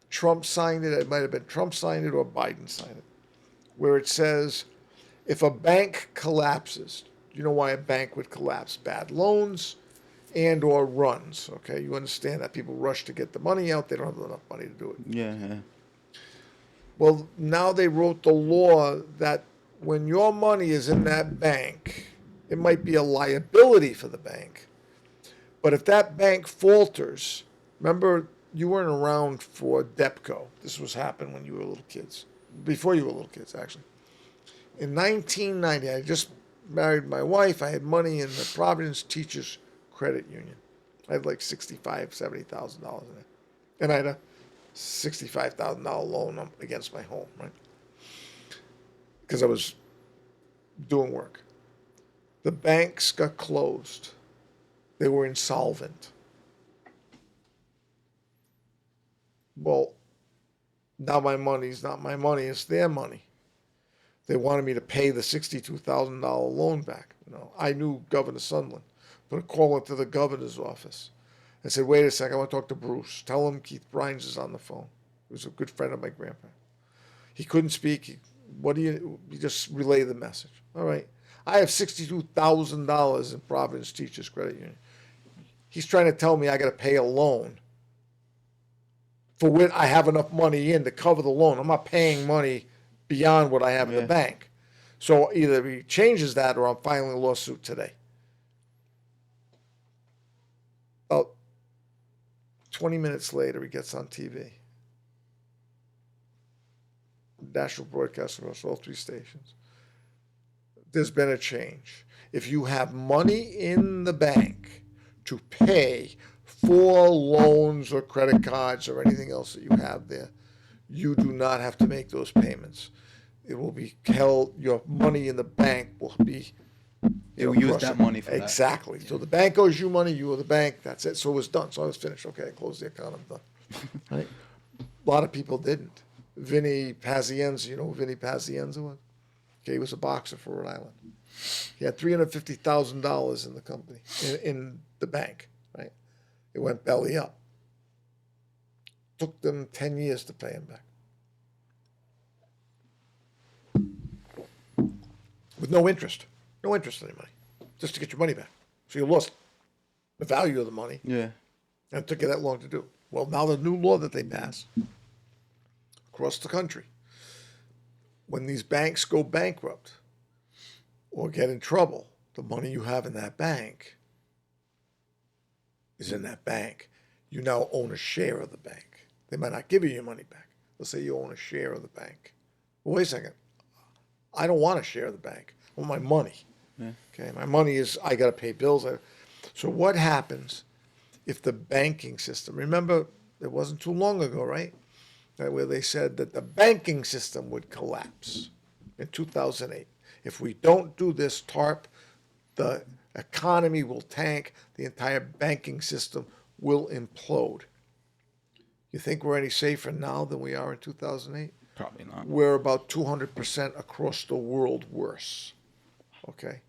Trump signed it, it might have been Trump signed it or Biden signed it, where it says if a bank collapses, you know why a bank would collapse? Bad loans and or runs, okay? You understand that people rush to get the money out, they don't have enough money to do it. Yeah, yeah. Well, now they wrote the law that when your money is in that bank, it might be a liability for the bank. But if that bank falters, remember you weren't around for DEPCO. This was happened when you were little kids, before you were little kids, actually. In 1990, I just married my wife. I had money in the Providence Teachers Credit Union. I had like $65,000, $70,000 in it. And I had a $65,000 loan against my home, right? Because I was doing work. The banks got closed. They were insolvent. Well, now my money's not my money, it's their money. They wanted me to pay the $62,000 loan back. You know, I knew Governor Sondland. Put a call into the governor's office. I said, wait a second, I want to talk to Bruce. Tell him Keith Brines is on the phone. He was a good friend of my grandpa. He couldn't speak. You just relay the message. All right. I have $62,000 in Providence Teachers Credit Union. He's trying to tell me I got to pay a loan for when I have enough money in to cover the loan. I'm not paying money beyond what I have in the bank. So either he changes that or I'm filing a lawsuit today. About 20 minutes later, he gets on TV. National broadcasting across all 3 stations. There's been a change. If you have money in the bank to pay for loans or credit cards or anything else that you have there, you do not have to make those payments. It will be held, your money in the bank will be. They will use that money for that. Exactly. So the bank owes you money, you owe the bank, that's it. So it was done. So I was finished. Okay, I closed the account, I'm done. Right? A lot of people didn't. Vinny Pazienza, you know who Vinny Pazienza was? Okay, he was a boxer for Rhode Island. He had $350,000 in the company, in the bank, right? It went belly up. Took them 10 years to pay him back. no interest. No interest in any money. Just to get your money back. So you lost the value of the money. Yeah. And it took you that long to do. Well, now the new law that they passed across the country, when these banks go bankrupt or get in trouble, the money you have in that bank is in that bank. You now own a share of the bank. They might not give you your money back. They'll say you own a share of the bank. Well, wait a second. I don't want a share of the bank. I want my money. Yeah. Okay, my money is, I got to pay bills. So what happens if the banking system, remember, it wasn't too long ago, right? Where they said that the banking system would collapse in 2008. If we don't do this TARP, the economy will tank, the entire banking system will implode. You think we're any safer now than we are in 2008? Probably not. We're about 200% across the world worse. Okay?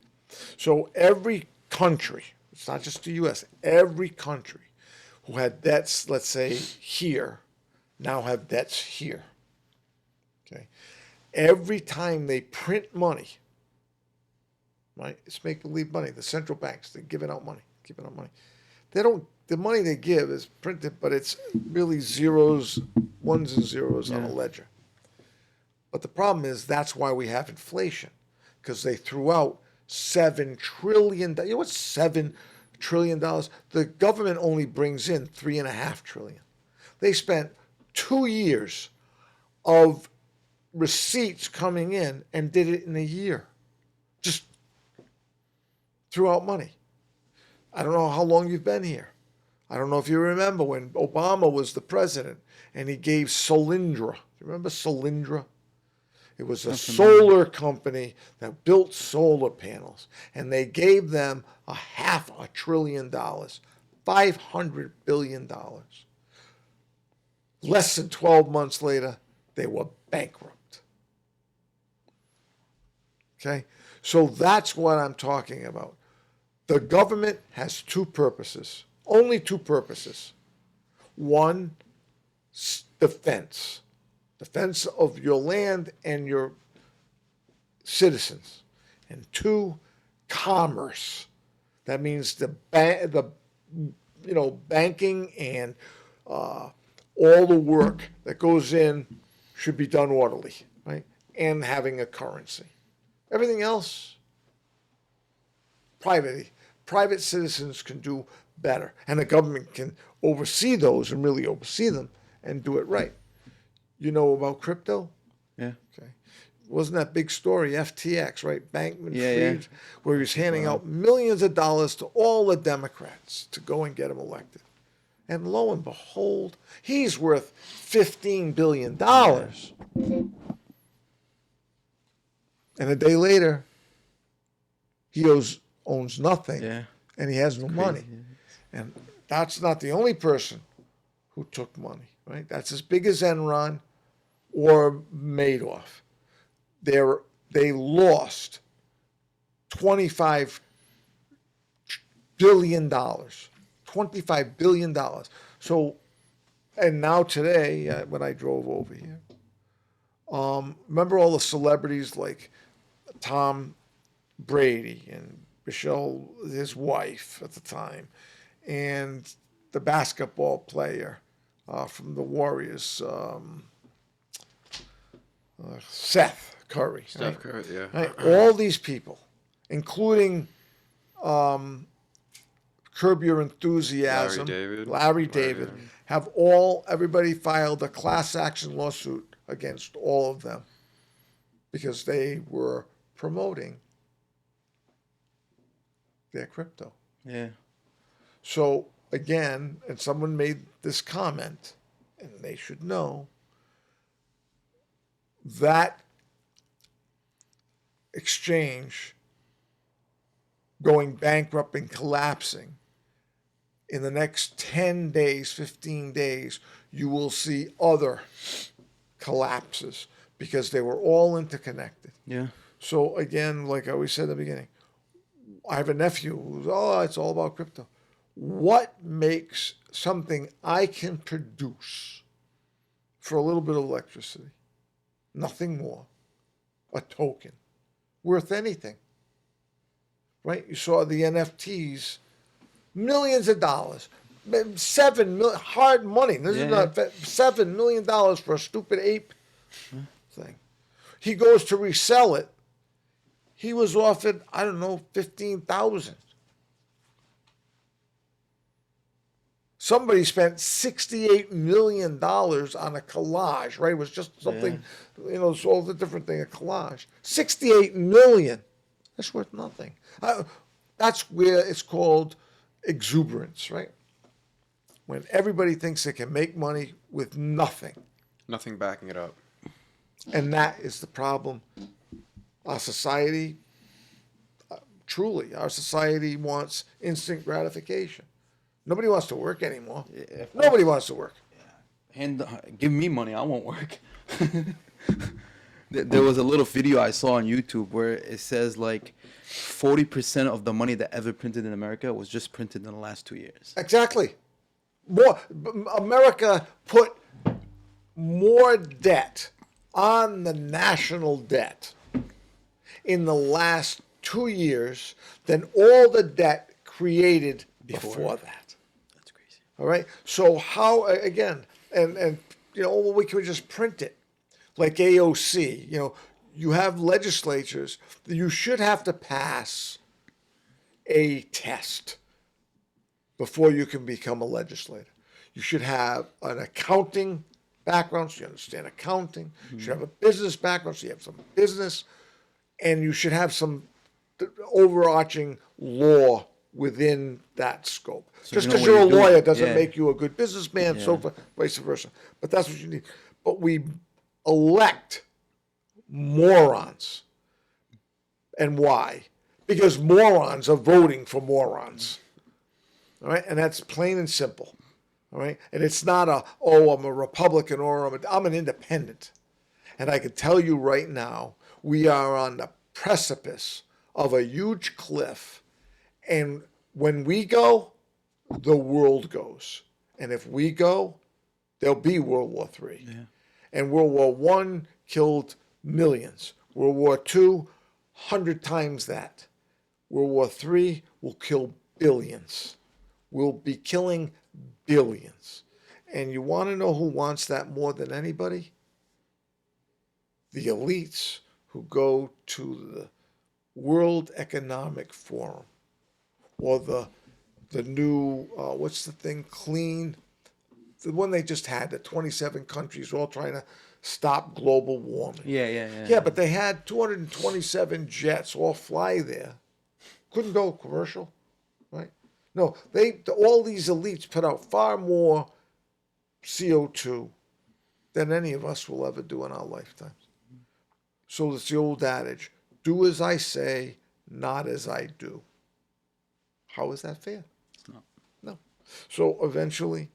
So every country, it's not just the US, every country who had debts, let's say here, now have debts here. Okay? Every time they print money, right? It's make-believe money. The central banks, they're giving out money. They don't, the money they give is printed, but it's really zeros, ones and zeros on a ledger. But the problem is that's why we have inflation, because they threw out $7 trillion. You know what's $7 trillion? The government only brings in $3.5 trillion. They spent 2 years of receipts coming in and did it in a year. Just threw out money. I don't know how long you've been here. I don't know if you remember when Obama was the president and he gave Solyndra. You remember Solyndra? It was a solar company that built solar panels, and they gave them $500 billion, $500 billion. Less than 12 months later, they were bankrupt. Okay? So that's what I'm talking about. The government has two purposes, only two purposes. One, defense of your land and your citizens. And two, commerce. That means the banking and all the work that goes in should be done orderly, right? And having a currency. Everything else, private citizens can do better, and the government can oversee those and really oversee them and do it right. You know about crypto? Yeah. Okay. Wasn't that big story, FTX, right? Bankman-Fried, Yeah. where he was handing out millions of dollars to all the Democrats to go and get him elected. And lo and behold, he's worth $15 billion. And a day later, he owns nothing, Yeah. and he has no money. And that's not the only person who took money, right? That's as big as Enron or Madoff. They lost $25 billion. $25 billion. So, and now today, when I drove over here, remember all the celebrities like Tom Brady and Michelle, his wife at the time, and the basketball player from the Warriors, Seth Curry. Steph Curry, yeah. Right? All these people, including Curb Your Enthusiasm, Larry David, have everybody filed a class action lawsuit against all of them because they were promoting their crypto. Yeah. So again, and someone made this comment, and they should know that exchange going bankrupt and collapsing, in the next 10 days, 15 days, you will see other collapses because they were all interconnected. Yeah. So again, like I always said at the beginning, I have a nephew who's, it's all about crypto. What makes something I can produce for a little bit of electricity? Nothing more. A token. worth anything, right? You saw the NFTs, millions of dollars, 7 million, hard money. This is not $7 million for a stupid ape thing. He goes to resell it. He was offered, I don't know, 15,000. Somebody spent $68 million on a collage, right? It was just something, it's all the different thing, a collage. 68 million. That's worth nothing. That's where it's called exuberance, right? When everybody thinks they can make money with nothing. Nothing backing it up. And that is the problem. Our society, truly, our society wants instant gratification. Nobody wants to work anymore. Yeah, Nobody wants to work. Give me money. I won't work. There was a little video I saw on YouTube where it says like 40% of the money that ever printed in America was just printed in the last 2 years. Exactly. America put more debt on the national debt in the last 2 years than all the debt created before that. That's crazy. All right. So how again? And well, we can just print it like AOC. You have legislatures. You should have to pass a test before you can become a legislator. You should have an accounting background, so you understand accounting. You should have a business background, so you have some business, and you should have some overarching law within that scope. So Just you know because what you're a you're doing. lawyer doesn't Yeah. make you a good businessman, so vice versa. But that's what you need. But we elect morons. And why? Because morons are voting for morons. All right? And that's plain and simple. All right? And it's not I'm a Republican or I'm an independent. And I can tell you right now, we are on the precipice of a huge cliff. And when we go, the world goes. And if we go, there'll be World War III. Yeah. And World War I killed millions. World War II, 100 times that. World War III will kill billions. We'll be killing billions. And you want to know who wants that more than anybody? The elites who go to the World Economic Forum or the new, what's the thing, clean, the one they just had, the 27 countries all trying to stop global warming. Yeah. But they had 227 jets all fly there. Couldn't go commercial, right? No, all these elites put out far more CO2 than any of us will ever do in our lifetimes. So it's the old adage, do as I say, not as I do. How is that fair? It's not. No. So eventually,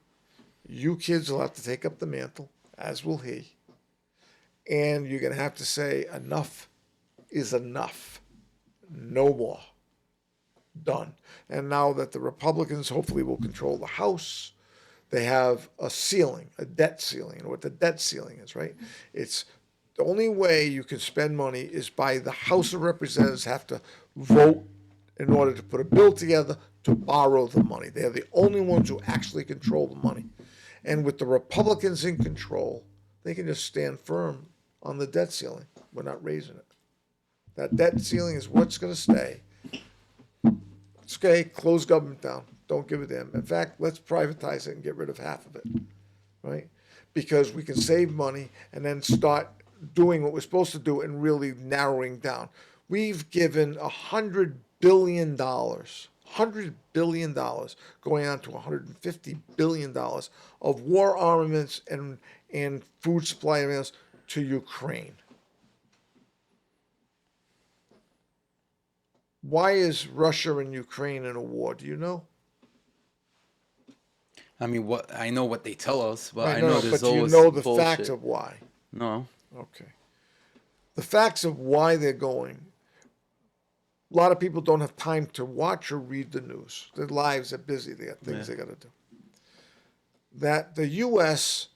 you kids will have to take up the mantle, as will he. And you're going to have to say, enough is enough. No more. Done. And now that the Republicans hopefully will control the House, they have a ceiling, a debt ceiling. And what the debt ceiling is, right? It's the only way you can spend money is by the House of Representatives have to vote in order to put a bill together to borrow the money. They're the only ones who actually control the money. And with the Republicans in control, they can just stand firm on the debt ceiling. We're not raising it. That debt ceiling is what's going to stay. It's okay, close government down. Don't give a damn. In fact, let's privatize it and get rid of half of it, right? Because we can save money and then start doing what we're supposed to do and really narrowing down. We've given $100 billion, $100 billion, going on to $150 billion of war armaments and food supply armaments to Ukraine. Why is Russia and Ukraine in a war? Do you know? I mean, I know what they tell us, but I No, know there's but do you always know the bullshit. facts of why? No. Okay. The facts of why they're going. A lot of people don't have time to watch or read the news. Their lives are busy. They got things they got to do. That the U.S.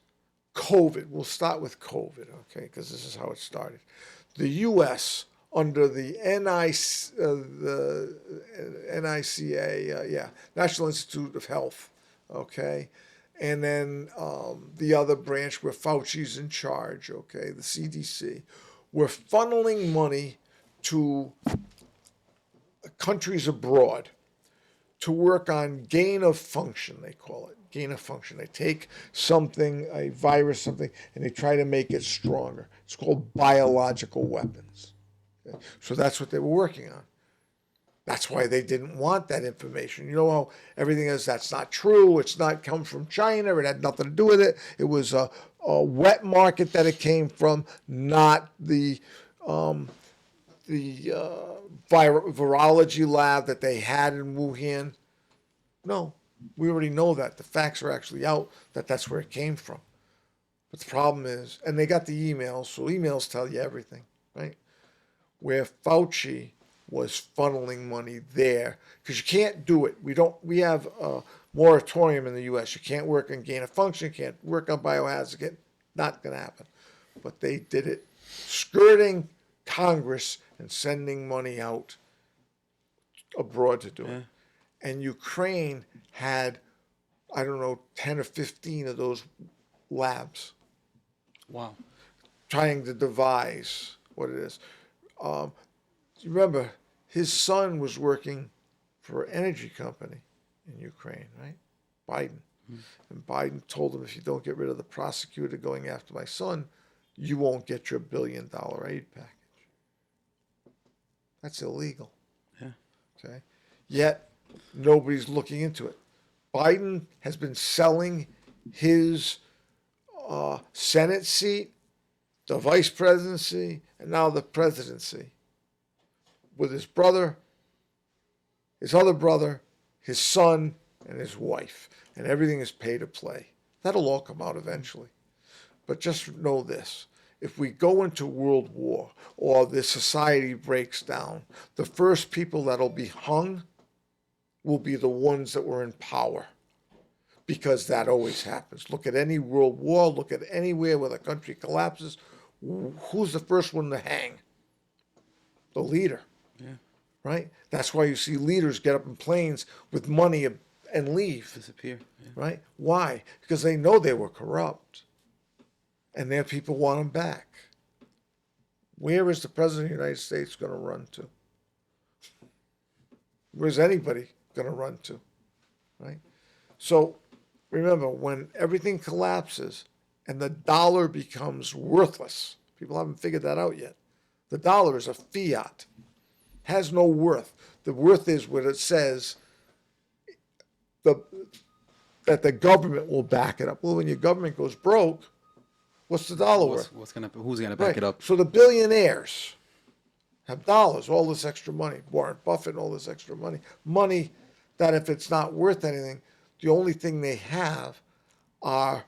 COVID, we'll start with COVID, okay, because this is how it started. The U.S. under the NICA, National Institute of Health, okay? And then the other branch where Fauci's in charge, okay, the CDC. We're funneling money to countries abroad to work on gain of function, they call it. Gain of function. They take something, a virus, something, and they try to make it stronger. It's called biological weapons. Okay? So that's what they were working on. That's why they didn't want that information. You know how everything is, that's not true. It's not come from China. It had nothing to do with it. It was a wet market that it came from, not the virology lab that they had in Wuhan. No, we already know that. The facts are actually out that that's where it came from. But the problem is, and they got the emails, so emails tell you everything, right? Where Fauci was funneling money there, because you can't do it. We have a moratorium in the U.S. You can't work on gain of function, you can't work on biohazard, not going to happen. But they did it skirting Congress and sending money out abroad to do it. And Ukraine had, I don't know, 10 or 15 of those labs Wow. trying to devise what it is. Remember, his son was working for an energy company in Ukraine, right? Biden. And Biden told him, if you don't get rid of the prosecutor going after my son, you won't get your $1 billion aid package. That's illegal. Yeah. Okay. Yet nobody's looking into it. Biden has been selling his Senate seat, the vice presidency, and now the presidency with his brother, his other brother, his son, and his wife. And everything is pay to play. That'll all come out eventually. But just know this. If we go into world war or the society breaks down, the first people that'll be hung will be the ones that were in power, because that always happens. Look at any world war, look at anywhere where the country collapses. Who's the first one to hang? The leader. Yeah. Right? That's why you see leaders get up in planes with money and leave. Disappear. Yeah. Right? Why? Because they know they were corrupt. And their people want them back. Where is the President of the United States going to run to? Where's anybody going to run to? Right? So remember, when everything collapses and the dollar becomes worthless, people haven't figured that out yet. The dollar is a fiat, has no worth. The worth is what it says that the government will back it up. Well, when your government goes broke, what's the dollar worth? Who's gonna back it up? So the billionaires have dollars, all this extra money. Warren Buffett, all this extra money. Money that if it's not worth anything, the only thing they have are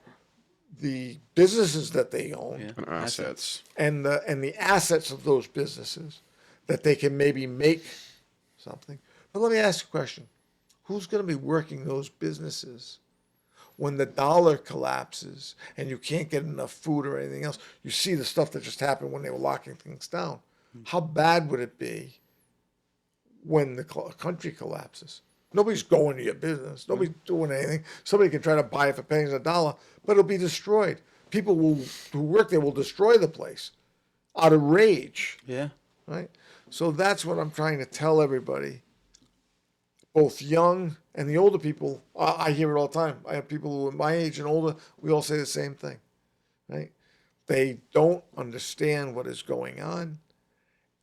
the businesses that they own. Yeah. And assets. And the assets of those businesses that they can maybe make something. But let me ask you a question. Who's going to be working those businesses when the dollar collapses and you can't get enough food or anything else? You see the stuff that just happened when they were locking things down. How bad would it be when the country collapses? Nobody's going to your business. Nobody's doing anything. Somebody can try to buy it for pennies on a dollar, but it'll be destroyed. People who work there will destroy the place out of rage, Yeah. right? So that's what I'm trying to tell everybody, both young and the older people. I hear it all the time. I have people who are my age and older. We all say the same thing, right? They don't understand what is going on,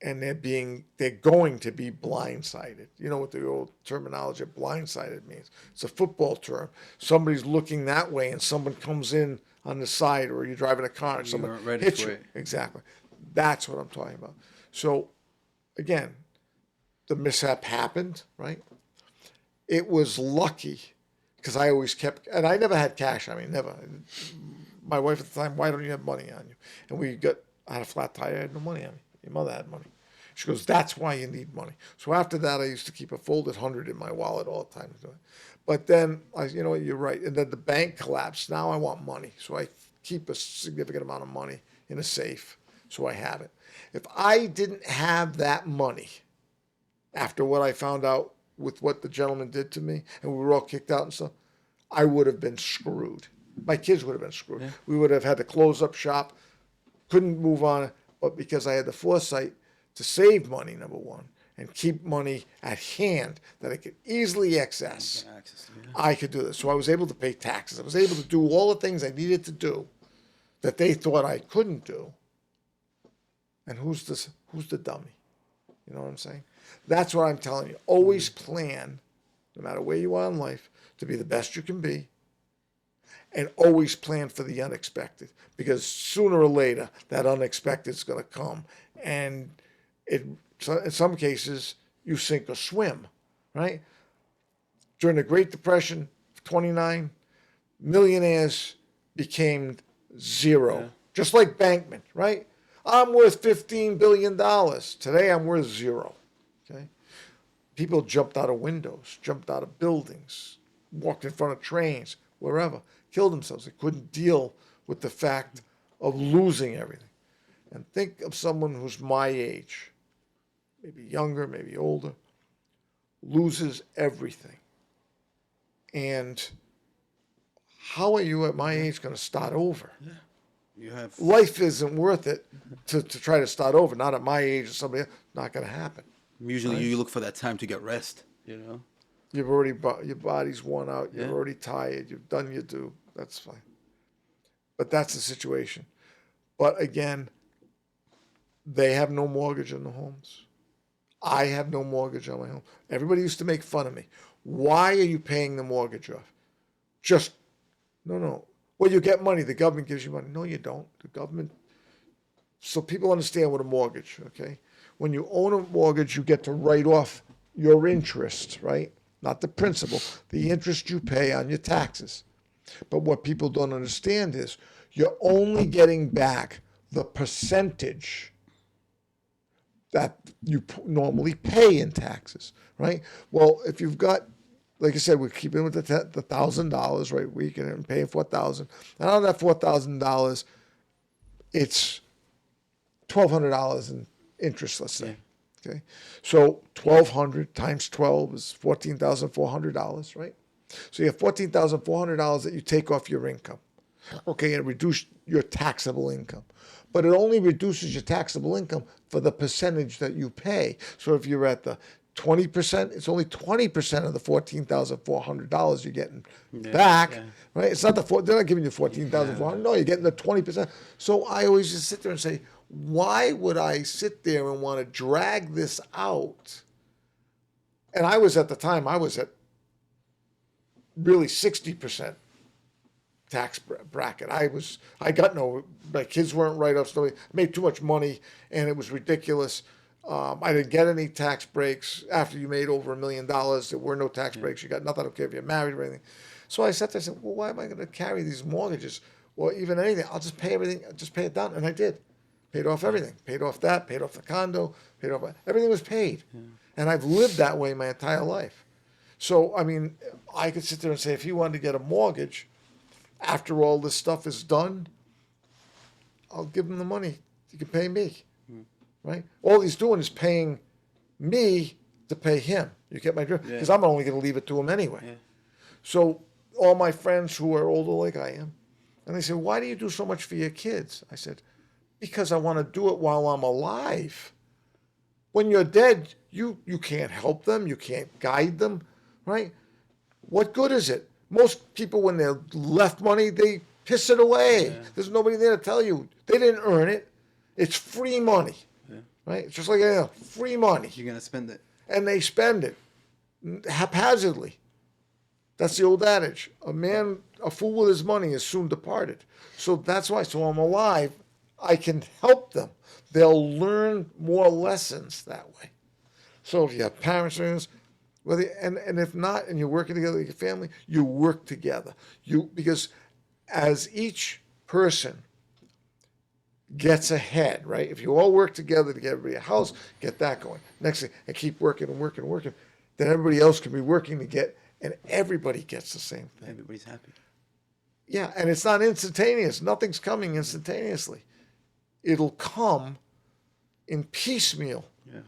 and they're going to be blindsided. You know what the old terminology of blindsided means? It's a football term. Somebody's looking that way, and someone comes in on the side, or you're driving a car and someone weren't ready hits for you. it. Exactly. That's what I'm talking about. So, again, the mishap happened, right? It was lucky because I always kept, and I never had cash. I mean, never. My wife at the time, why don't you have money on you? And I had a flat tire, I had no money on me. Your mother had money. She goes, that's why you need money. So after that, I used to keep a folded 100 in my wallet all the time. But then, you know what, you're right. And then the bank collapsed. Now I want money. So I keep a significant amount of money in a safe so I have it. If I didn't have that money, after what I found out with what the gentleman did to me, and we were all kicked out and stuff, I would have been screwed. My kids would have been screwed. We would have had to close up shop, couldn't move on. But because I had the foresight to save money, number one, and keep money at hand that I could easily access, Access to it. I could do this. So I was able to pay taxes. I was able to do all the things I needed to do that they thought I couldn't do. And who's the dummy? You know what I'm saying? That's what I'm telling you. Always plan, no matter where you are in life, to be the best you can be. And always plan for the unexpected, because sooner or later that unexpected is going to come, and so in some cases you sink or swim, right? During the Great Depression, 29 millionaires became zero, just like Bankman, right? I'm worth $15 billion. Today I'm worth zero. Okay, people jumped out of windows, jumped out of buildings, walked in front of trains, wherever. Killed themselves. They couldn't deal with the fact of losing everything. And think of someone who's my age, maybe younger, maybe older, loses everything. And how are you at my age going to start over? You have Life isn't worth it to try to start over. Not at my age or somebody else. Not going to happen. usually you look for that time to get rest. You know. You've already, your body's worn out. You're Yeah. already tired. You've done your due. That's fine. But that's the situation. But again, they have no mortgage on the homes. I have no mortgage on my home. Everybody used to make fun of me. Why are you paying the mortgage off? Just, no. Well, you get money. The government gives you money. No, you don't. The government. So people understand what a mortgage, okay? When you own a mortgage, you get to write off your interest, right? Not the principal, the interest you pay on your taxes. But what people don't understand is you're only getting back the percentage that you normally pay in taxes, right? Well, if you've got, like I said, we're keeping with the $1,000, right? We can pay $4,000. And out of that $4,000, it's $1,200 in interest, let's say. Okay, so 1,200 times 12 is $14,400, right? So you have $14,400 that you take off your income. Okay, and reduce your taxable income. But it only reduces your taxable income for the percentage that you pay. So if you're at the 20%, it's only 20% of the $14,400 you're getting back, right? It's not they're not giving you $14,400. No, you're getting the 20%. So I always just sit there and say, why would I sit there and want to drag this out? And I was at the time, I was at really 60% tax bracket. I got my kids weren't right up, so I made too much money, and it was ridiculous. I didn't get any tax breaks. After you made over $1 million, there were no tax breaks. You got nothing. I don't care if you're married or anything. So I sat there and said, well, why am I going to carry these mortgages or even anything? I'll just pay everything, just pay it down. And I did. Paid off everything. Paid off that, paid off the condo, paid off, everything was paid. And I've lived that way my entire life. So, I mean, I could sit there and say, if you wanted to get a mortgage, after all this stuff is done, I'll give him the money. You can pay me, right? All he's doing is paying me to pay him. You get my drift? Because I'm only going to leave it to him anyway. Yeah. So all my friends who are older like I am, and they say, why do you do so much for your kids? I said, because I want to do it while I'm alive. When you're dead, you can't help them. You can't guide them, right? What good is it? Most people, when they're left money, they piss it away. There's nobody there to tell you. They didn't earn it. It's free money, right? It's just like free money. You're gonna spend it. And they spend it haphazardly. That's the old adage. A fool with his money is soon departed. So that's why. So I'm alive. I can help them. They'll learn more lessons that way. So if you have parents or anything, and if not, and you're working together with your family, you work together. Because as each person gets ahead, right? If you all work together to get everybody a house, get that going. Next thing, and keep working and working and working, then everybody else can be working to get, and everybody gets the same thing. Everybody's happy. Yeah, and it's not instantaneous. Nothing's coming instantaneously. It'll come in piecemeal, Yeah.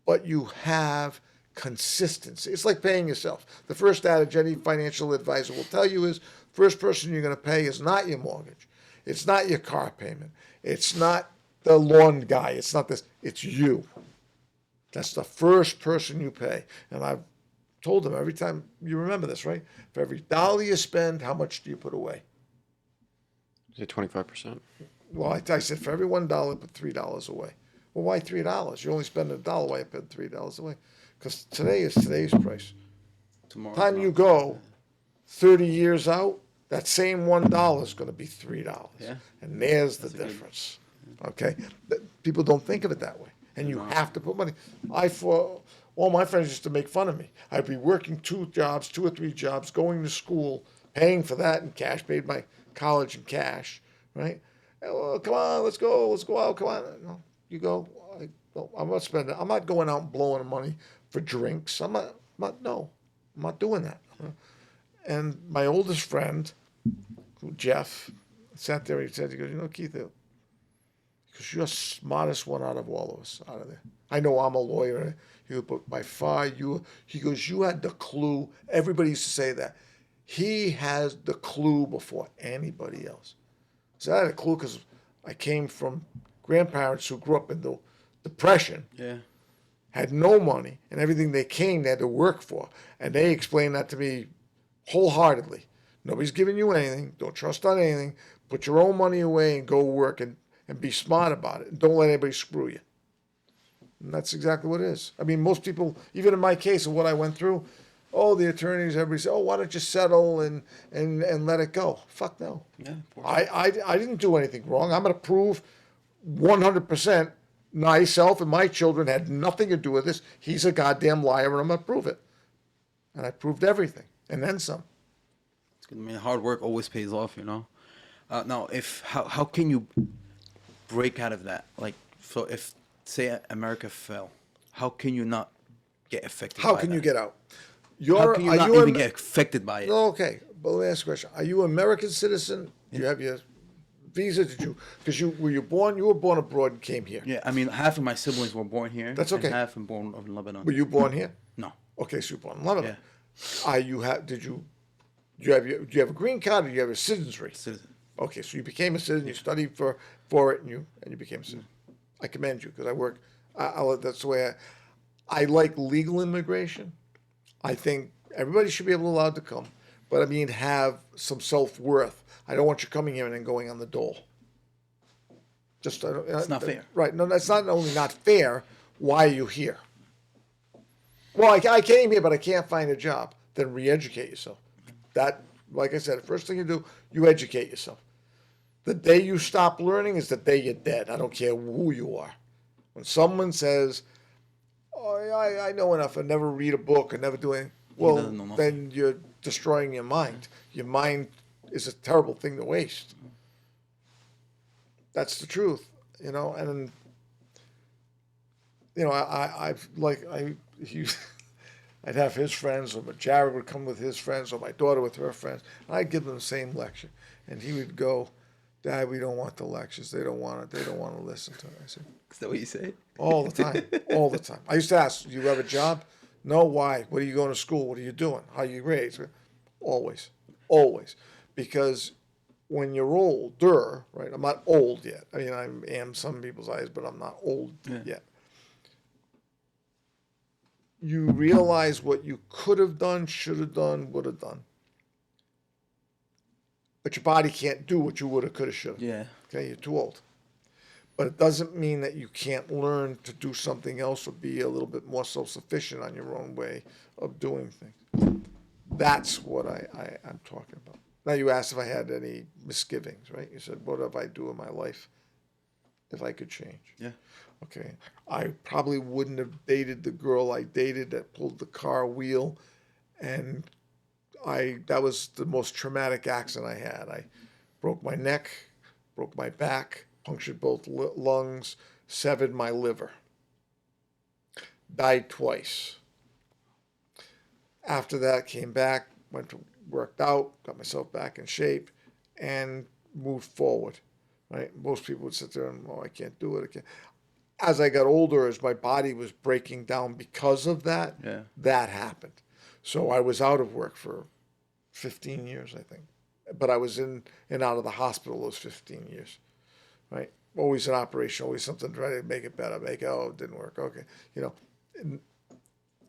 but you have consistency. It's like paying yourself. The first adage any financial advisor will tell you is first person you're going to pay is not your mortgage. It's not your car payment. It's not the lawn guy. It's not this. It's you. That's the first person you pay. And I've told them every time, you remember this, right? For every dollar you spend, how much do you put away? Is it 25%? Well, I said for every $1, put $3 away. Well, why $3? You're only spending $1. Why you put $3 away? Because today is today's price. Tomorrow. Time you go 30 years out, that same $1 is going to be $3. Yeah. And there's the difference. Okay? People don't think of it that way. And you have to put money. For all my friends used to make fun of me. I'd be working 2 or 3 jobs, going to school, paying for that in cash, paid my college in cash, right? Oh, come on, let's go out, come on. No, you go. I'm not spending. I'm not going out and blowing money for drinks. I'm not doing that. And my oldest friend, Jeff, sat there. He said, he goes, Keith, because you're the smartest one out of all of us out of there. I know I'm a lawyer. He goes, but by far he goes, you had the clue. Everybody used to say that. He has the clue before anybody else. So I had a clue because I came from grandparents who grew up in the Depression, Yeah. had no money, and everything they had to work for. And they explained that to me wholeheartedly. Nobody's giving you anything. Don't trust on anything. Put your own money away and go work and be smart about it. And don't let anybody screw you. And that's exactly what it is. I mean, most people, even in my case of what I went through, the attorneys, everybody said, why don't you settle and let it go? Fuck no. Yeah. I didn't do anything wrong. I'm going to prove 100% myself and my children had nothing to do with this. He's a goddamn liar, and I'm going to prove it. And I proved everything, and then some. It's good. I mean, hard work always pays off, Now, how can you break out of that? Like, so if, say, America fell, how can you not get affected by How can that? you get out? How can you not even get affected by it? No, okay, but let me ask you a question. Are you an American citizen? Do you have your visa? Because were you were born abroad and came here. Yeah, I mean, half of my siblings were born here. That's okay. And half were born in Lebanon. Were you born here? No. Okay, so you're born in Lebanon. Yeah. Do you have a green card or do you have a citizenry? Citizen. Okay, so you became a citizen, you studied for it, and you became a citizen. I commend you because that's the way I like legal immigration. I think everybody should be allowed to come, but I mean have some self-worth. I don't want you coming here and then going on the dole. It's not fair. Right? No, that's not only not fair. Why are you here? Well, I came here, but I can't find a job. Then re-educate yourself. That, like I said, the first thing you do, you educate yourself. The day you stop learning is the day you're dead. I don't care who you are. When someone says, I know enough, I never read a book, I never do anything, well, doesn't know nothing. then you're destroying your mind. Your mind is a terrible thing to waste. That's the truth, and I'd have his friends, or Jared would come with his friends, or my daughter with her friends, and I'd give them the same lecture, and he would go, "Dad, we don't want the lectures. They don't want it. They don't want to listen to it." I said, Is that what you say? all the time, all the time. I used to ask, "Do you have a job?" "No." "Why? What are you going to school? What are you doing? How are you raised?" Always, always, because when you're older, right? I'm not old yet. I mean, I am some people's eyes, but I'm not old yet. You realize what you could have done, should have done, would have done. But your body can't do what you would have, could have, should have. Yeah. Okay, you're too old. But it doesn't mean that you can't learn to do something else or be a little bit more self-sufficient on your own way of doing things. That's what I'm talking about. Now, you asked if I had any misgivings, right? You said, what if I do in my life if I could change? Yeah. Okay. I probably wouldn't have dated the girl I dated that pulled the car wheel, and that was the most traumatic accident I had. I broke my neck, broke my back, punctured both lungs, severed my liver. Died twice. After that, came back, worked out, got myself back in shape, and moved forward. right? Most people would sit there and, oh, I can't do it. I can't. As I got older, as my body was breaking down because of that, Yeah. that happened. So I was out of work for 15 years, I think. But I was in and out of the hospital those 15 years, right? Always an operation, always something to try to make it better. Oh, it didn't work. Okay. And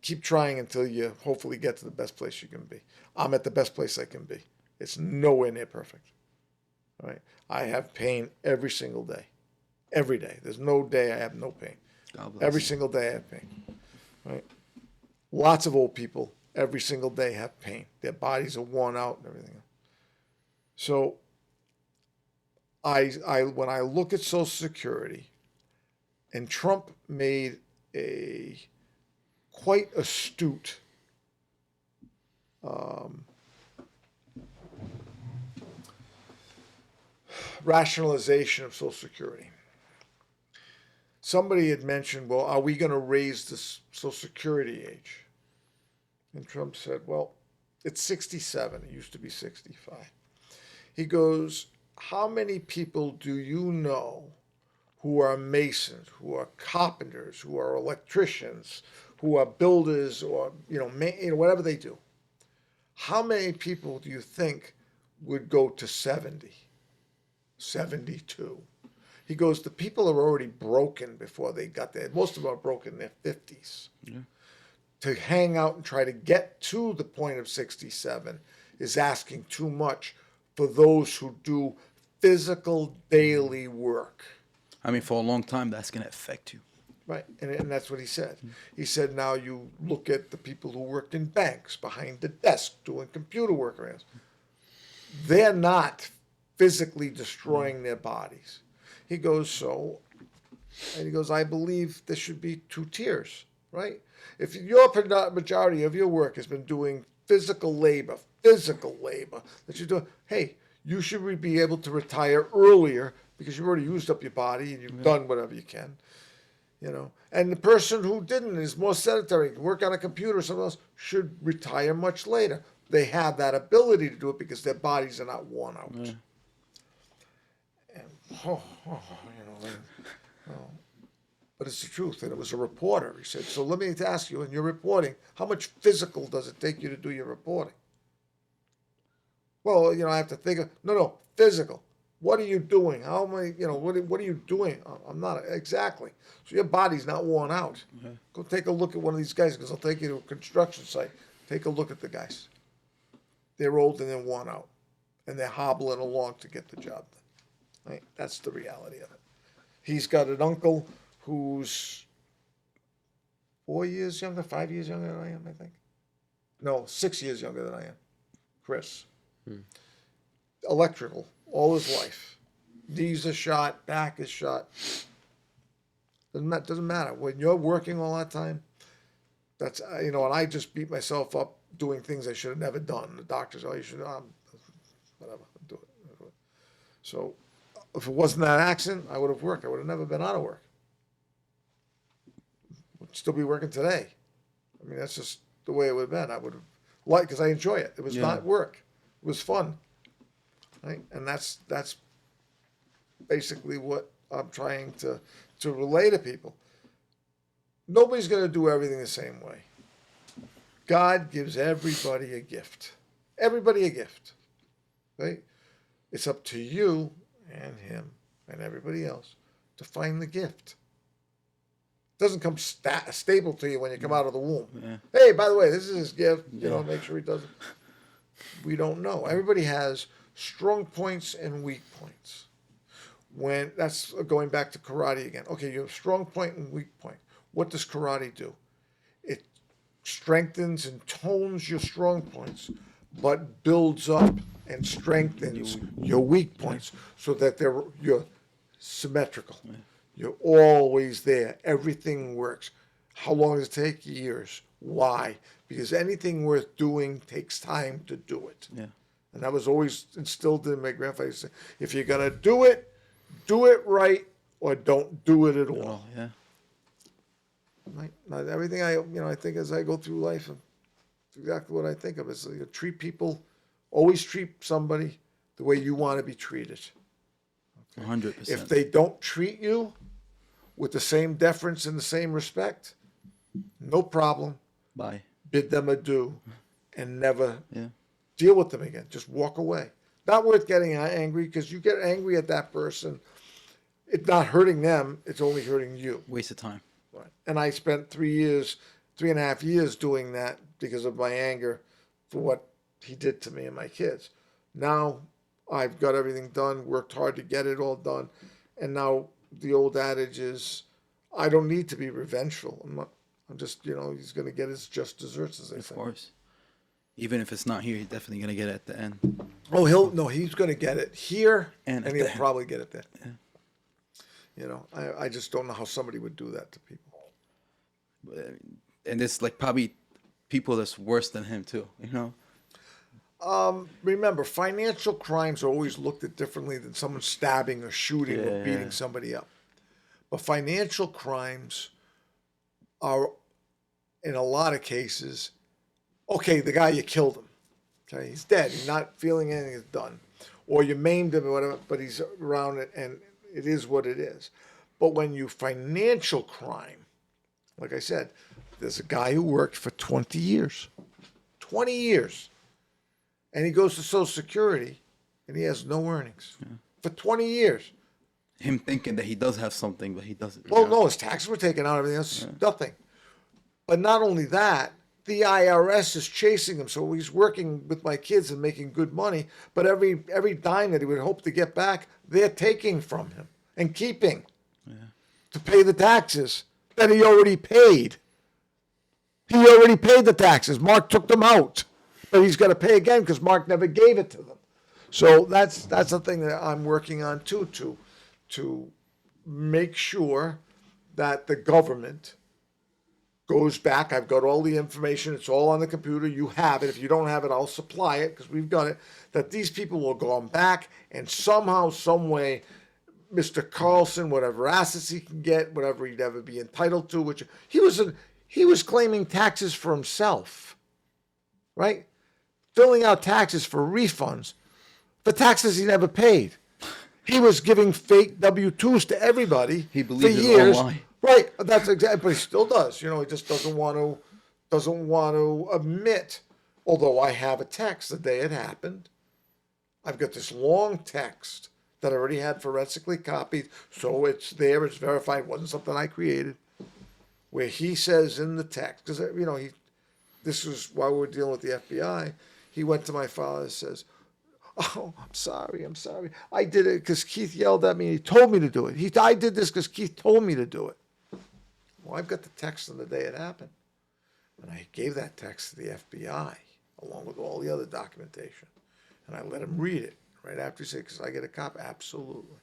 keep trying until you hopefully get to the best place you can be. I'm at the best place I can be. It's nowhere near perfect, right? I have pain every single day. Every day. There's no day I have no pain. God bless. Every single day I have pain, right? Lots of old people every single day have pain. Their bodies are worn out and everything. So when I look at Social Security, and Trump made a quite astute rationalization of Social Security. Somebody had mentioned, well, are we going to raise the Social Security age? And Trump said, well, it's 67. It used to be 65. He goes, how many people do you know who are masons, who are carpenters, who are electricians, who are builders, or whatever they do? How many people do you think would go to 70, 72? He goes, the people are already broken before they got there. Most of them are broken in their 50s. Yeah. To hang out and try to get to the point of 67 is asking too much for those who do physical daily work. I mean, for a long time, that's going to affect you. Right, and that's what he said. He said, now you look at the people who worked in banks, behind the desk, doing computer work around. They're not physically destroying their bodies. He goes, I believe there should be 2 tiers, right? If your majority of your work has been doing physical labor that you're doing, hey, you should be able to retire earlier because you've already used up your body and you've done whatever you can. And the person who didn't is more sedentary, can work on a computer or something else, should retire much later. They have that ability to do it because their bodies are not worn out. Yeah. And, but it's the truth. And it was a reporter. He said, so let me ask you, in your reporting, how much physical does it take you to do your reporting? Well, I have to think of, no, physical. What are you doing? How many, what are you doing? I'm not, exactly. So your body's not worn out. Mm-hmm. Go take a look at one of these guys, because I'll take you to a construction site. Take a look at the guys. They're old and they're worn out. And they're hobbling along to get the job done. Right? That's the reality of it. He's got an uncle who's 4 years younger, 5 years younger than I am, I think. No, 6 years younger than I am. Chris. Electrical. All his life. Knees are shot, back is shot. Doesn't matter. When you're working all that time, that's, and I just beat myself up doing things I should have never done. The doctors, you should, whatever, do it. So if it wasn't that accident, I would have worked. I would have never been out of work. Would still be working today. I mean, that's just the way it would have been. I would have liked, because I enjoy it. It was not work. It was fun. Right? And that's basically what I'm trying to relay to people. Nobody's going to do everything the same way. God gives everybody a gift. Everybody a gift. Right? It's up to you and him and everybody else to find the gift. It doesn't come stable to you when you come out of the womb. Yeah. Hey, by the way, this is his gift. Make sure he doesn't. We don't know. Everybody has strong points and weak points. When that's going back to karate again. Okay, you have strong point and weak point. What does karate do? It strengthens and tones your strong points, but builds up and strengthens your weak points so that you're symmetrical. You're always there. Everything works. How long does it take? Years. Why? Because anything worth doing takes time to do it. Yeah. And that was always instilled in my grandfather. He said, if you're going to do it right, or don't do it at all. Yeah. Right? Not everything I think as I go through life, it's exactly what I think of. Is always treat somebody the way you want to be treated. 100%. If they don't treat you with the same deference and the same respect, no problem. Bye. Bid them adieu and never Yeah. deal with them again. Just walk away. Not worth getting angry, because you get angry at that person, it's not hurting them, it's only hurting you. Waste of time. Right. And I spent 3.5 years doing that because of my anger for what he did to me and my kids. Now I've got everything done, worked hard to get it all done, and now the old adage is, I don't need to be revengeful. I'm just, he's going to get his just desserts, as they Of say. course. Even if it's not here, he's definitely gonna get it at the end. Oh, he's going to get it here, And and at he'll the- probably get it there. I just don't know how somebody would do that to people. And it's like probably people that's worse than him too. Remember, financial crimes are always looked at differently than someone stabbing or shooting or Yeah. beating somebody up. But financial crimes are, in a lot of cases, okay, the guy, you killed him. Okay, he's dead. He's not feeling anything is done. Or you maimed him or whatever, but he's around it, and it is what it is. But when you financial crime, like I said, there's a guy who worked for 20 years. 20 years. And he goes to Social Security, and he has no earnings for 20 years. Him thinking that he does have something, but he doesn't. Well, no, his taxes were taken out, everything else, nothing. But not only that, the IRS is chasing him. So he's working with my kids and making good money, but every dime that he would hope to get back, they're taking from him and keeping to pay the taxes that he already paid. He already paid the taxes. Mark took them out, but he's got to pay again because Mark never gave it to them. So that's the thing that I'm working on too, to make sure that the government goes back. I've got all the information. It's all on the computer. You have it. If you don't have it, I'll supply it because we've got it. That these people will go on back and somehow, some way, Mr. Carlson, whatever assets he can get, whatever he'd ever be entitled to, which he was claiming taxes for himself, right? Filling out taxes for refunds for taxes he never paid. He was giving fake W-2s to everybody He for believed it years. online. Right, that's exactly, but he still does. He just doesn't want to admit. Although I have a text the day it happened. I've got this long text that I already had forensically copied, so it's there, it's verified. It wasn't something I created. Where he says in the text, because this was while we were dealing with the FBI. He went to my father and says, "Oh, I'm sorry. I did it because Keith yelled at me. He told me to do it. I did this because Keith told me to do it." Well, I've got the text on the day it happened. And I gave that text to the FBI, along with all the other documentation. And I let him read it right after he said, "Because I get a copy." Absolutely.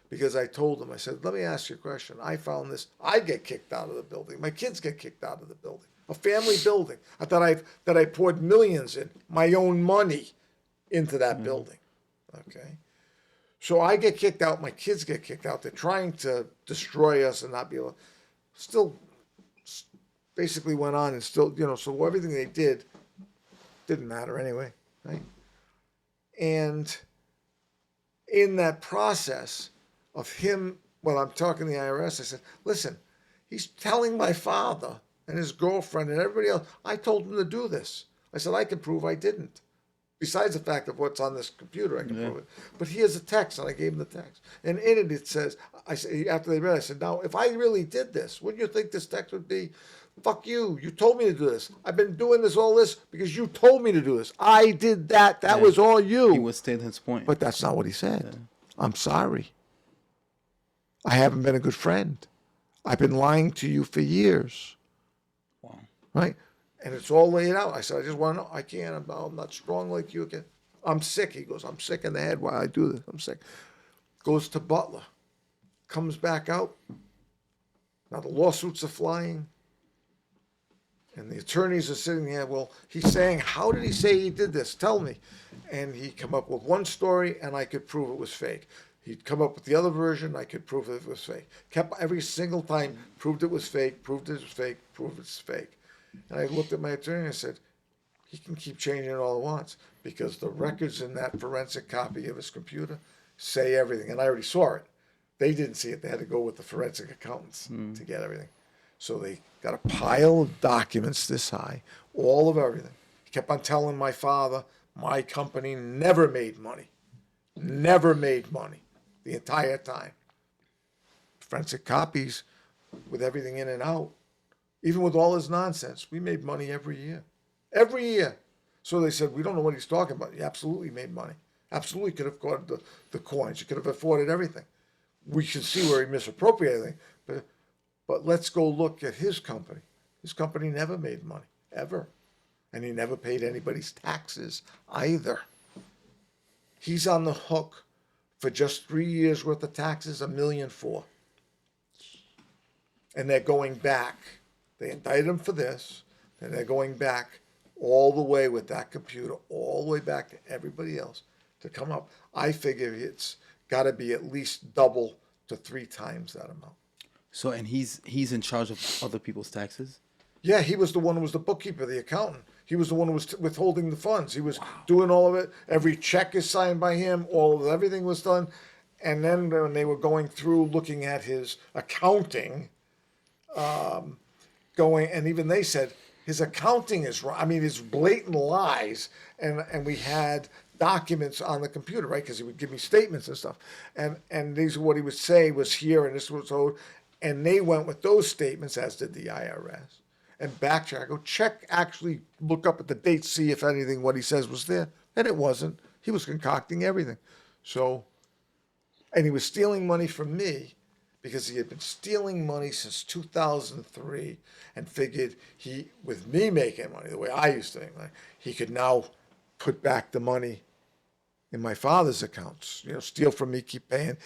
Because I told him, I said, "Let me ask you a question. I found this. I get kicked out of the building. My kids get kicked out of the building. A family building. That I poured millions in, my own money, into that building." Okay. So I get kicked out. My kids get kicked out. They're trying to destroy us and not be able. Still, basically went on and still, so everything they did didn't matter anyway, right? And in that process of him, when I'm talking to the IRS, I said, "Listen, he's telling my father and his girlfriend and everybody else, I told him to do this." I said, "I can prove I didn't. Besides the fact of what's on this computer, I can prove it. But here's a text," and I gave him the text. And in it says, I said, after they read it, I said, "Now, if I really did this, wouldn't you think this text would be, 'Fuck you, you told me to do this. I've been doing all this because you told me to do this. I did that. That was all you.'" He was stating his point. But that's not what he said. "I'm sorry. I haven't been a good friend. I've been lying to you for years." Wow. Right? And it's all laid out. I said, "I just want to know. I can't. I'm not strong like you again. I'm sick." He goes, "I'm sick in the head while I do this. I'm sick." Goes to Butler. Comes back out. Now the lawsuits are flying. And the attorneys are sitting there. Well, he's saying, "How did he say he did this? Tell me." And he come up with one story, and I could prove it was fake. He'd come up with the other version. I could prove it was fake. Kept every single time, proved it was fake, proved it was fake, proved it's fake. And I looked at my attorney and I said, "He can keep changing it all he wants because the records in that forensic copy of his computer say everything, and I already saw it. They didn't see it. They had to go with the forensic accountants to get everything. So they got a pile of documents this high, all of everything. He kept on telling my father, my company never made money. Never made money the entire time. Forensic copies with everything in and out. Even with all his nonsense, we made money every year. Every year. So they said, we don't know what he's talking about. He absolutely made money. Absolutely could have got the coins. He could have afforded everything. We should see where he misappropriated everything. But let's go look at his company. His company never made money, ever. And he never paid anybody's taxes either. He's on the hook for just 3 years worth of taxes, $1.4 million. And they're going back. They indicted him for this, and they're going back all the way with that computer, all the way back to everybody else to come up. I figure it's got to be at least double to 3 times that amount. So, and he's in charge of other people's taxes? Yeah, he was the one who was the bookkeeper, the accountant. He was the one who was withholding the funds. He was doing all of it. Every check is signed by him. Everything was done. And then when they were going through looking at his accounting, and even they said his accounting is wrong. I mean, it's blatant lies. And we had documents on the computer, right? Because he would give me statements and stuff. And these what he would say was here, and this was owed. And they went with those statements, as did the IRS. And backtrack, I go check, actually look up at the date, see if anything what he says was there, and it wasn't. He was concocting everything. So, and he was stealing money from me because he had been stealing money since 2003, and figured with me making money the way I used to make money, he could now put back the money in my father's accounts. Steal from me, keep paying,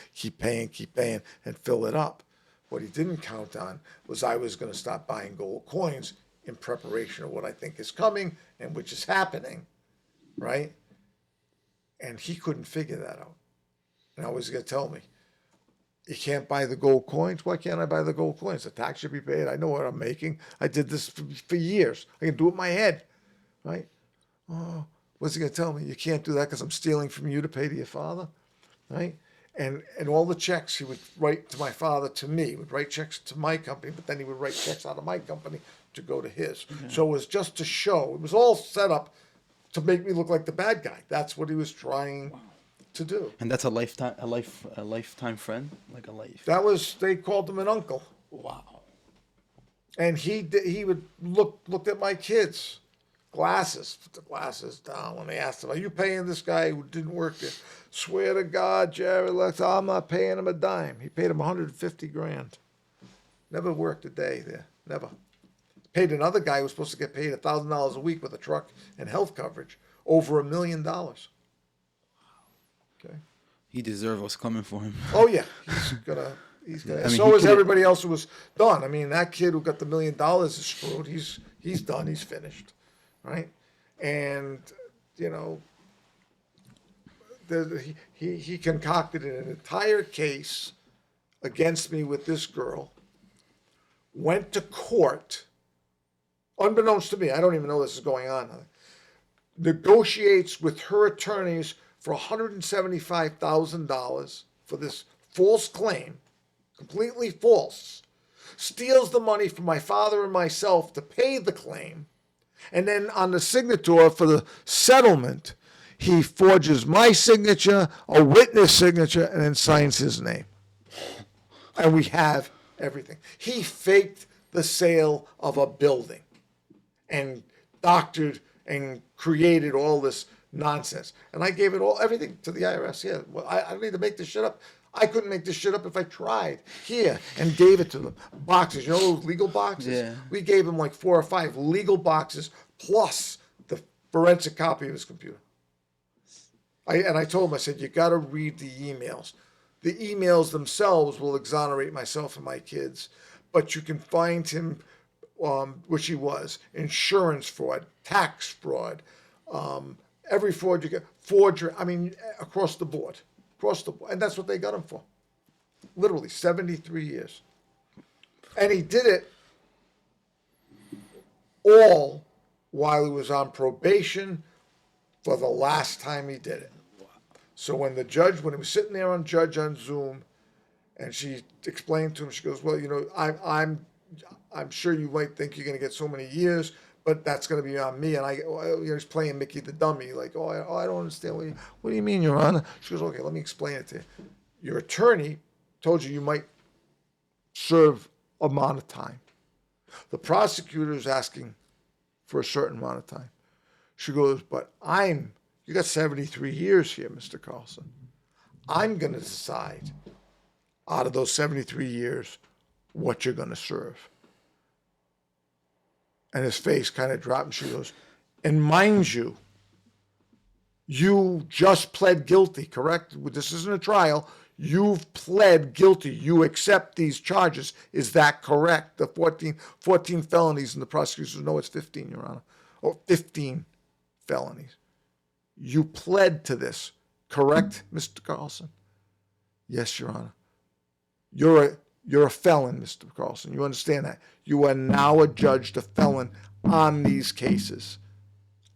and fill it up. What he didn't count on was I was going to stop buying gold coins in preparation of what I think is coming and which is happening, right? And he couldn't figure that out. And I was going to tell me, you can't buy the gold coins? Why can't I buy the gold coins? The tax should be paid. I know what I'm making. I did this for years. I can do it in my head, right? Oh, what's he going to tell me? You can't do that because I'm stealing from you to pay to your father, right? And all the checks he would write to my father, to me, he would write checks to my company, but then he would write checks out of my company to go to his. So it was just to show, it was all set up to make me look like the bad guy. That's what he was trying to do. And that's a lifetime friend, like a life. They called him an uncle. Wow. And he would looked at my kids. Glasses, put the glasses down when they asked him, are you paying this guy who didn't work there? Swear to God, Jerry, I'm not paying him a dime. He paid him $150,000. Never worked a day there, never. Paid another guy who was supposed to get paid $1,000 a week with a truck and health coverage, over $1 million. Okay. He deserved what's coming for him. Oh yeah, he's gonna. I mean, so is could've- everybody else who was done. I mean, that kid who got the $1 million is screwed. He's done. He's finished. Right, and he concocted an entire case against me with this girl. Went to court, unbeknownst to me. I don't even know this is going on. Negotiates with her attorneys for $175,000 for this false claim, completely false. Steals the money from my father and myself to pay the claim. And then on the signature for the settlement, he forges my signature, a witness signature, and then signs his name. And we have everything. He faked the sale of a building and doctored and created all this nonsense. And I gave everything to the IRS. Yeah, well, I don't need to make this shit up. I couldn't make this shit up if I tried. Here, and gave it to them. Boxes, those legal boxes? Yeah. We gave him like 4 or 5 legal boxes plus the forensic copy of his computer. I told him, I said, you got to read the emails. The emails themselves will exonerate myself and my kids, but you can find him, which he was, insurance fraud, tax fraud, every fraud you get, forgery, I mean, across the board. And that's what they got him for. Literally 73 years. And he did it all while he was on probation for the last time he did it. So when he was sitting there on Zoom, and she explained to him, she goes, "Well, I'm sure you might think you're going to get so many years, but that's going to be on me." And he's playing Mickey the dummy, like, I don't understand. What do you mean, Your Honor? She goes, "Okay, let me explain it to you. Your attorney told you might serve amount of time. The prosecutor is asking for a certain amount of time." She goes, "But you got 73 years here, Mr. Carlson. I'm going to decide out of those 73 years what you're going to serve." And his face kind of dropped, and she goes, "And mind you, you just pled guilty, correct? This isn't a trial. You've pled guilty. You accept these charges. Is that correct? The 14 felonies, and the prosecutor says, no, it's 15, Your Honor. Or 15 felonies. You pled to this, correct, Mr. Carlson?" "Yes, Your Honor." You're a felon, Mr. Carlson. You understand that? You are now adjudged a felon on these cases,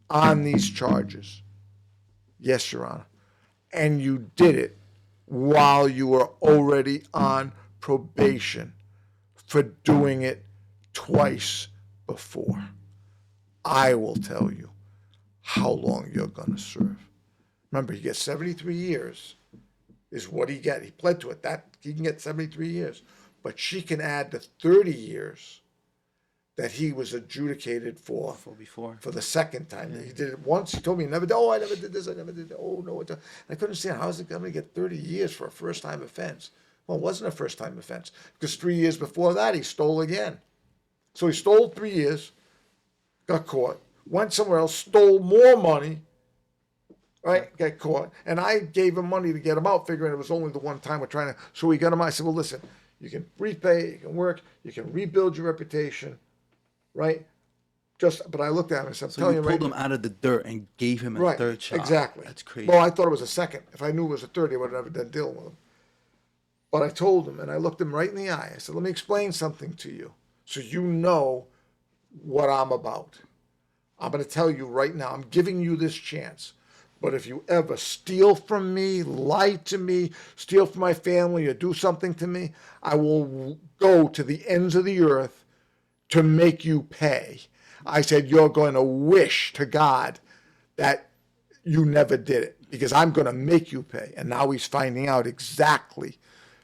on these charges. "Yes, Your Honor." "And you did it while you were already on probation for doing it twice before. I will tell you how long you're going to serve." Remember, he gets 73 years is what he get. He pled to it. That he can get 73 years. But she can add the 30 years that he was adjudicated for the second time. Yeah. He did it once. He told me he never did. "Oh, I never did this. I never did that. Oh, no." I couldn't understand. How is it going to get 30 years for a first-time offense? Well, it wasn't a first-time offense because 3 years before that, he stole again. So he stole 3 years, got caught, went somewhere else, stole more money, right? Got caught. And I gave him money to get him out, figuring it was only the one time we're trying to. So we got him out. I said, "Well, listen, you can repay, you can work, you can rebuild your reputation, right?" But I looked at him and said, "I'm So telling you you right pulled him out of the dirt and gave him a right, third shot. exactly." That's crazy. Well, I thought it was a second. If I knew it was a third, I would have never done dealing with him. But I told him, and I looked him right in the eye. I said, "Let me explain something to you so you know what I'm about. I'm going to tell you right now, I'm giving you this chance. But if you ever steal from me, lie to me, steal from my family, or do something to me, I will go to the ends of the earth to make you pay." I said, "You're going to wish to God that you never did it, because I'm going to make you pay." And now he's finding out exactly,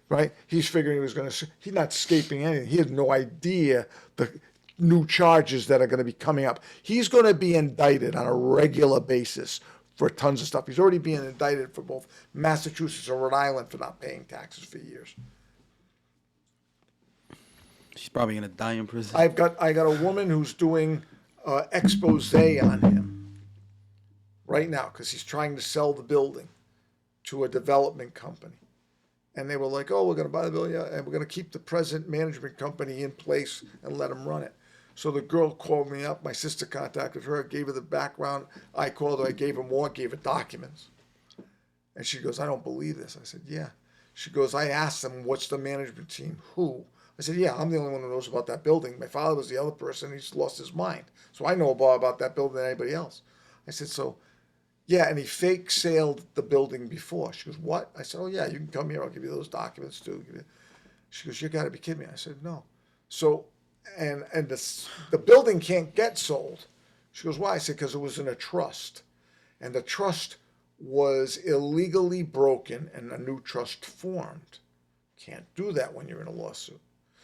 right? He's figuring he's not escaping anything. He has no idea the new charges that are going to be coming up. He's going to be indicted on a regular basis for tons of stuff. He's already being indicted for both Massachusetts and Rhode Island for not paying taxes for years. She's probably gonna die in prison. I got a woman who's doing expose on him right now because he's trying to sell the building to a development company. And they were like, "Oh, we're going to buy the building, and we're going to keep the present management company in place and let him run it." So the girl called me up. My sister contacted her, gave her the background. I called her. I gave her more, gave her documents. And she goes, "I don't believe this." I said, "Yeah." She goes, "I asked them, what's the management team? Who?" I said, "Yeah, I'm the only one who knows about that building. My father was the other person. He's lost his mind. So I know more about that building than anybody else." I said, "So, yeah," and he fake sailed the building before. She goes, "What?" I said, "Oh, yeah, you can come here. I'll give you those documents too." She goes, "You got to be kidding me." I said, "No." So, and the building can't get sold. She goes, "Why?" I said, "Because it was in a trust. And the trust was illegally broken and a new trust formed. Can't do that when you're in a lawsuit.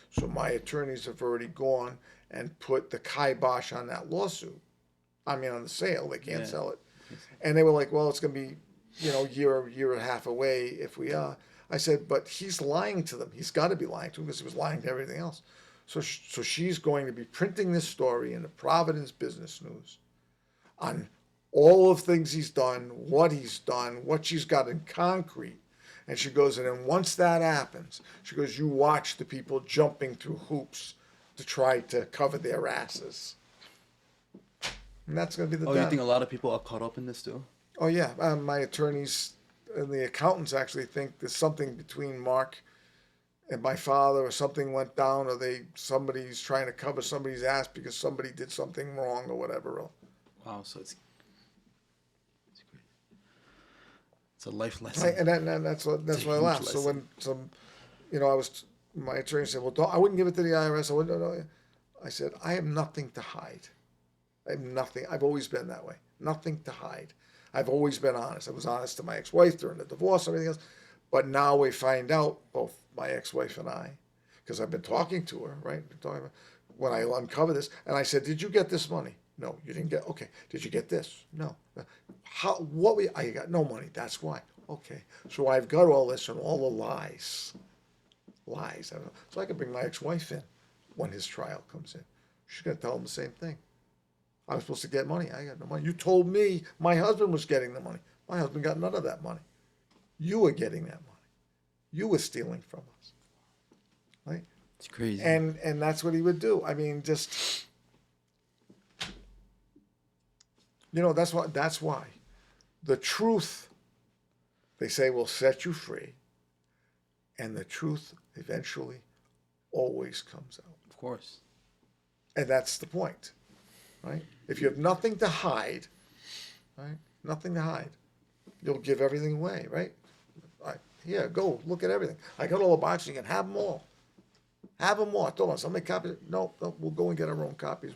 So my attorneys have already gone and put the kibosh on that lawsuit. I mean, on the sale. They can't sell it." And they were like, "Well, it's going to be, year and a half away if we are." I said, "But he's lying to them. He's got to be lying to them because he was lying to everything else." So she's going to be printing this story in the Providence Business News on all of things he's done, what she's got in concrete. And she goes, and then once that happens, she goes, you watch the people jumping through hoops to try to cover their asses. And that's going to be the Oh, you think a lot of people are caught up in this too? Oh, yeah. My attorneys and the accountants actually think there's something between Mark and my father, or something went down, or somebody's trying to cover somebody's ass because somebody did something wrong or whatever. Wow, so it's It's a life Right? lesson. And that's what a why I huge laughed. So when some, my attorney said, well, I wouldn't give it to the IRS. I wouldn't. No. I said, I have nothing to hide. I have nothing. I've always been that way. Nothing to hide. I've always been honest. I was honest to my ex-wife during the divorce, everything else. But now we find out, both my ex-wife and I, because I've been talking to her, right? Been talking about, when I uncover this, and I said, "Did you get this money?" No, you didn't get. Okay. Did you get this? No. How? What? I got no money. That's why. Okay. So I've got all this and all the lies. Lies. So I can bring my ex-wife in when his trial comes in. She's gonna tell him the same thing. I was supposed to get money. I got no money. You told me my husband was getting the money. My husband got none of that money. You were getting that money. You were stealing from us. Right? It's crazy. And that's what he would do. I mean, just that's why. The truth, they say, will set you free. And the truth eventually always comes out. Of course. And that's the point. Right? If you have nothing to hide, right? Nothing to hide, you'll give everything away, right? Here, go look at everything. I got all the boxes. You can have them all. Have them all. I told them, so many copies. No, we'll go and get our own copies.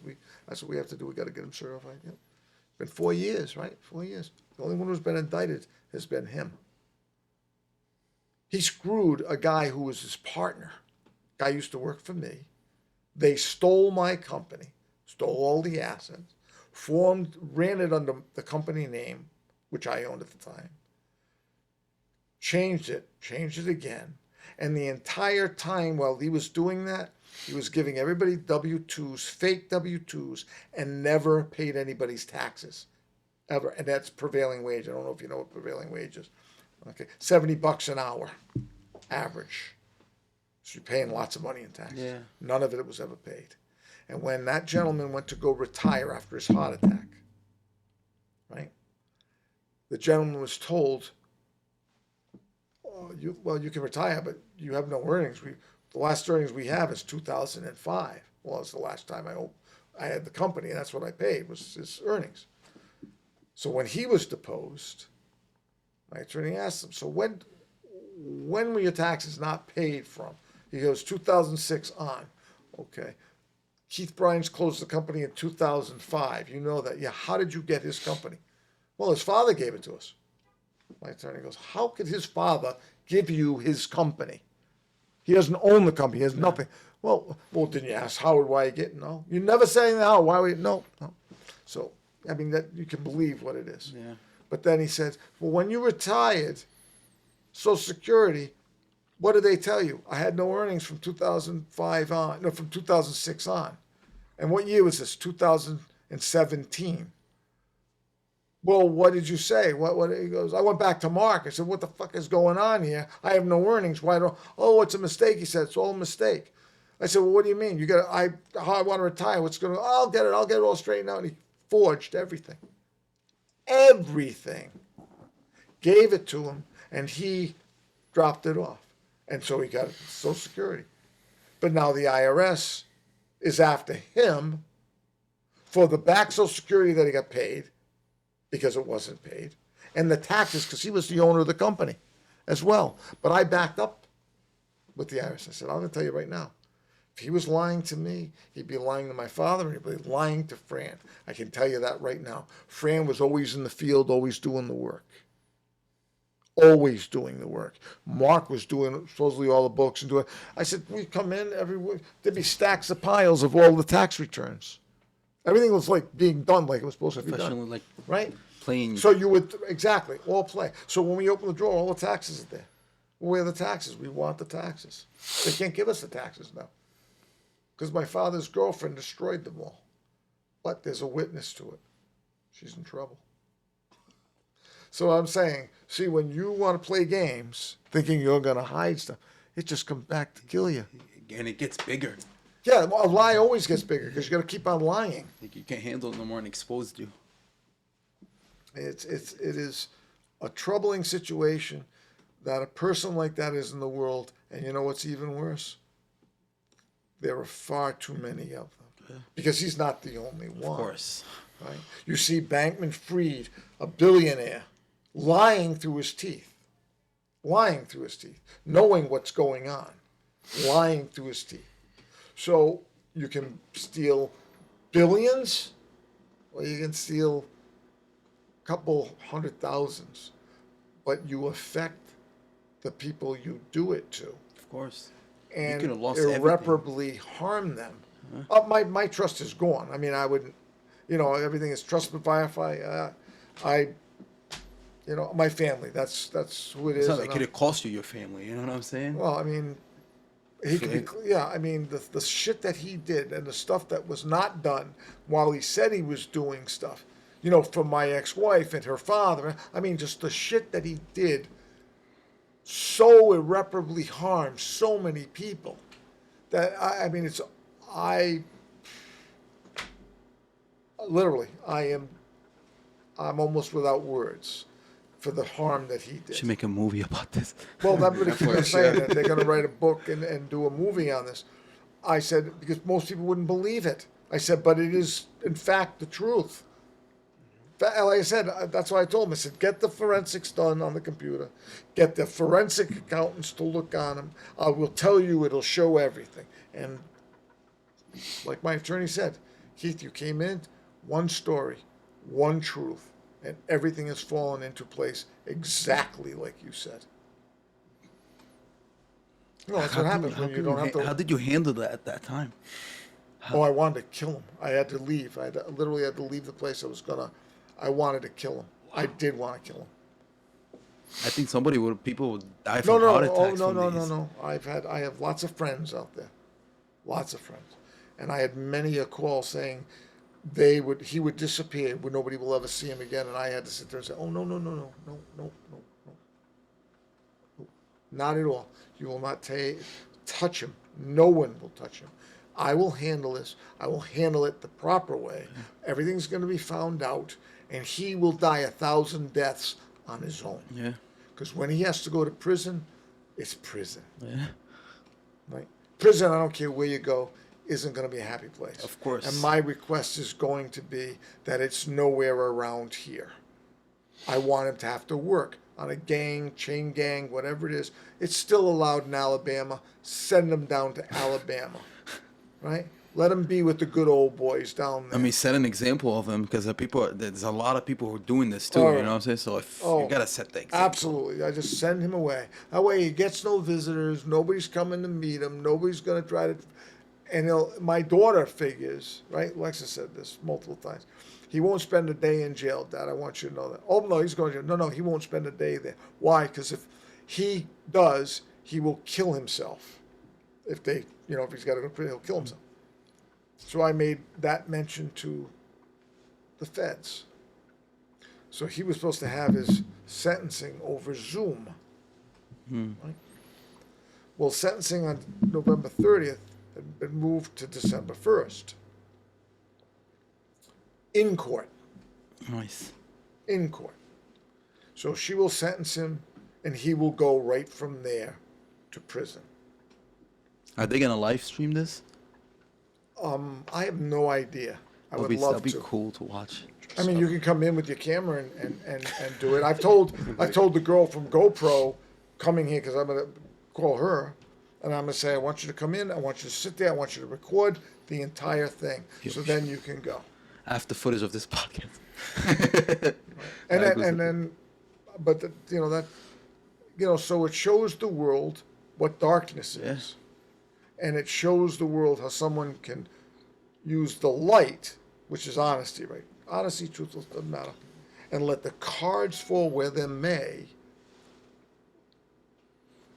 That's what we have to do. We got to get them certified. Yep. It's been 4 years, right? 4 years. The only one who's been indicted has been him. He screwed a guy who was his partner. Guy used to work for me. They stole my company, stole all the assets, ran it under the company name, which I owned at the time. Changed it again. And the entire time while he was doing that, he was giving everybody W-2s, fake W-2s, and never paid anybody's taxes. Ever. And that's prevailing wage. I don't know if you know what prevailing wage is. Okay. $70 an hour, average. So you're paying lots of money in taxes. Yeah. None of it was ever paid. And when that gentleman went to go retire after his heart attack, right, the gentleman was told, you can retire, but you have no earnings. The last earnings we have is 2005. Well, it's the last time I had the company, and that's what I paid was his earnings. So when he was deposed, my attorney asked him, so when were your taxes not paid from? He goes, 2006 on. Okay. Keith Bryans closed the company in 2005. You know that. Yeah, how did you get his company? Well, his father gave it to us. My attorney goes, how could his father give you his company? He doesn't own the company. He has nothing. Well, didn't you ask Howard why he get? No. You never say no. Why would no? So, I mean, that you can believe what it is. Yeah. But then he said, well, when you retired, Social Security, what did they tell you? I had no earnings from 2005 on, no, from 2006 on. And what year was this? 2017. Well, what did you say? What he goes, I went back to Mark. I said, what the fuck is going on here? I have no earnings. Why don't, oh, it's a mistake. He said, it's all a mistake. I said, well, what do you mean? I want to retire. What's going on? I'll get it all straightened out. And he forged everything. Everything. Gave it to him, and he dropped it off. And so he got Social Security. But now the IRS is after him for the back Social Security that he got paid, because it wasn't paid, and the taxes, because he was the owner of the company as well. But I backed up with the IRS. I said, I'm going to tell you right now, if he was lying to me, he'd be lying to my father, and he'd be lying to Fran. I can tell you that right now. Fran was always in the field, always doing the work. Always doing the work. Mark was doing supposedly all the books and doing. I said, we come in every week. There'd be stacks of piles of all the tax returns. Everything was like being done like it was supposed to be Professional, done. like Right? playing. So you would, exactly, all play. So when we open the drawer, all the taxes are there. Where are the taxes? We want the taxes. They can't give us the taxes now. Because my father's girlfriend destroyed them all. But there's a witness to it. She's in trouble. So I'm saying, see, when you want to play games, thinking you're going to hide stuff, it just comes back to kill you. And it gets bigger. Yeah, well, a lie always gets bigger because you got to keep on lying. Like you can't handle it no more and exposed you. It is a troubling situation that a person like that is in the world. And you know what's even worse? There are far too many of them because he's not the only one. Of course. Right? You see Bankman-Fried, a billionaire, lying through his teeth, knowing what's going on, lying through his teeth. So you can steal billions, or you can steal a couple hundred thousands, but you affect the people you do it to Of course. and could have lost everything. irreparably harm them. My trust is gone. I mean, I wouldn't, everything is trust but verify. My family. That's who it is. It's not like and it could have cost you your family. You know what I'm saying? well, I mean, he could be. Yeah, I mean, the shit that he did and the stuff that was not done while he said he was doing stuff. For my ex-wife and her father. I mean, just the shit that he did. So irreparably harmed so many people that I mean, literally, I'm almost without words for the harm that he did. Should make a movie about this. Well, that's what people are Netflix, saying, yeah. that they're going to write a book and do a movie on this. I said, because most people wouldn't believe it. I said, but it is, in fact, the truth. Like I said, that's why I told him. I said, get the forensics done on the computer. Get the forensic accountants to look on them. I will tell you, it'll show everything. And like my attorney said, Keith, you came in, one story, one truth, and everything has fallen into place exactly like you said. That's what happens when you don't have to. How did you handle that at that time? Oh, I wanted to kill him. I had to leave. Literally had to leave the place. I wanted to kill him. I did want to kill him. I think people would die No, from no, heart oh, attacks. no, from no, these. no. I have lots of friends out there, lots of friends, and I had many a call saying he would disappear, where nobody will ever see him again, and I had to sit there and say, oh no, not at all. You will not touch him. No one will touch him. I will handle this. I will handle it the proper way. Everything's going to be found out, and he will die 1,000 deaths on his own. Yeah. Because when he has to go to prison, it's prison. Yeah. Right? Prison, I don't care where you go, isn't going to be a happy place. Of course. And my request is going to be that it's nowhere around here. I want him to have to work on a gang, chain gang, whatever it is. It's still allowed in Alabama. Send him down to Alabama. Right? Let him be with the good old boys down there. I mean, set an example of them because there's a lot of people who are doing this too. Oh, You know what I'm saying? So if oh, you gotta set the example. Absolutely. I just send him away. That way he gets no visitors. Nobody's coming to meet him. Nobody's going to try to. And my daughter figures, right? Lexa said this multiple times. He won't spend a day in jail, Dad. I want you to know that. Oh, no, he's going to jail. No, he won't spend a day there. Why? Because if he does, he will kill himself. If he's got to go to prison, he'll kill himself. So I made that mention to the feds. So he was supposed to have his sentencing over Zoom. Right? Well, sentencing on November 30th had been moved to December 1st. In court. Nice. In court. So she will sentence him, and he will go right from there to prison. Are they gonna live stream this? I have no idea. I would love That'd be to. cool to watch. I mean, you can come in with your camera and do it. I've told the girl from GoPro coming here, because I'm going to call her, and I'm going to say, I want you to come in, I want you to sit there, I want you to record the entire thing, so then you can go. I have the footage of this podcast. So it shows the world what darkness is. And it shows the world how someone can use the light, which is honesty, right? Honesty, truth, doesn't matter. And let the cards fall where they may.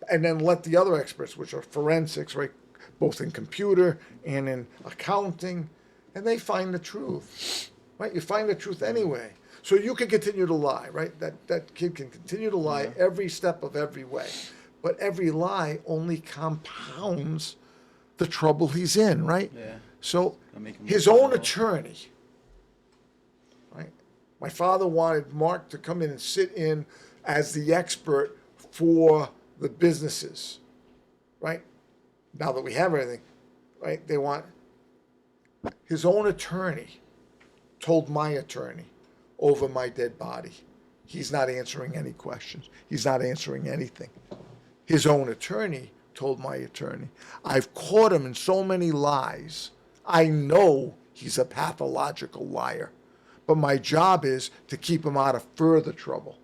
And then let the other experts, which are forensics, right? Both in computer and in accounting, and they find the truth, right? You find the truth anyway. So you can continue to lie, right? That kid can continue to lie every step of every way. But every lie only compounds the trouble he's in, right? Yeah. So make him his look own bad. attorney, right? My father wanted Mark to come in and sit in as the expert for the businesses, right? Now that we have everything, right? They want his own attorney told my attorney over my dead body. He's not answering any questions. He's not answering anything. His own attorney told my attorney, I've caught him in so many lies. I know he's a pathological liar, but my job is to keep him out of further trouble.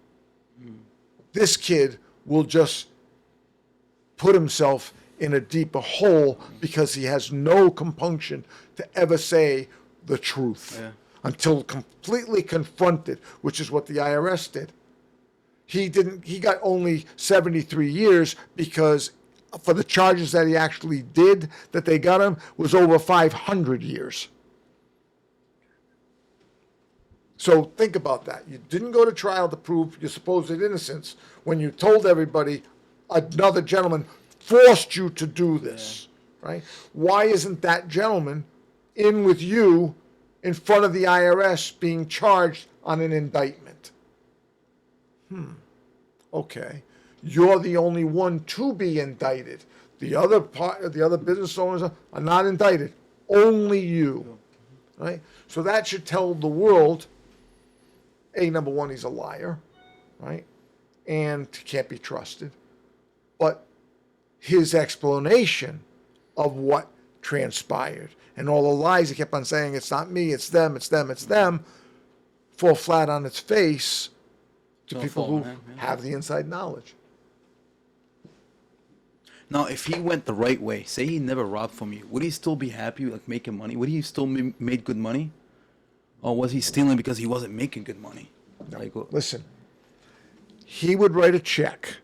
This kid will just put himself in a deeper hole because he has no compunction to ever say the truth until completely confronted, which is what the IRS did. He got only 73 years because for the charges that he actually did, that they got him, was over 500 years. So think about that. You didn't go to trial to prove your supposed innocence when you told everybody another gentleman forced you to do this, right? Why isn't that gentleman in with you in front of the IRS being charged on an indictment? Okay. You're the only one to be indicted. The other business owners are not indicted. Only you, right? So that should tell the world, number one, he's a liar, right? And can't be trusted. But his explanation of what transpired and all the lies he kept on saying, it's not me, it's them, it's them, it's them, fall flat on its face to Don't people fall who on him, yeah. have the inside knowledge. Now, if he went the right way, say he never robbed from you, would he still be happy, like making money? Would he still made good money? Or was he stealing because he wasn't making good money? Like, Listen, he would write a check.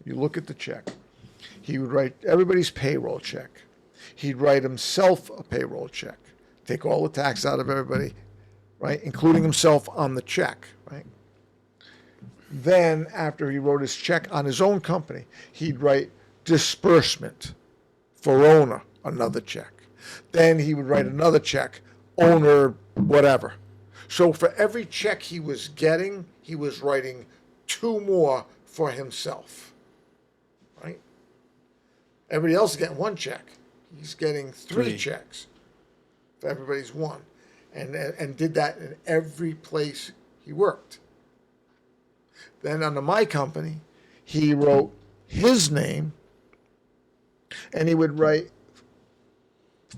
You look at the check. He would write everybody's payroll check. He'd write himself a payroll check. Take all the tax out of everybody, right? Including himself on the check, right? Then, after he wrote his check on his own company, he'd write disbursement for owner, another check. Then he would write another check, owner, whatever. So for every check he was getting, he was writing two more for himself, right? Everybody else is getting one check. He's getting three checks for everybody's one. And did that in every place he worked. Then under my company, he wrote his name, and he would write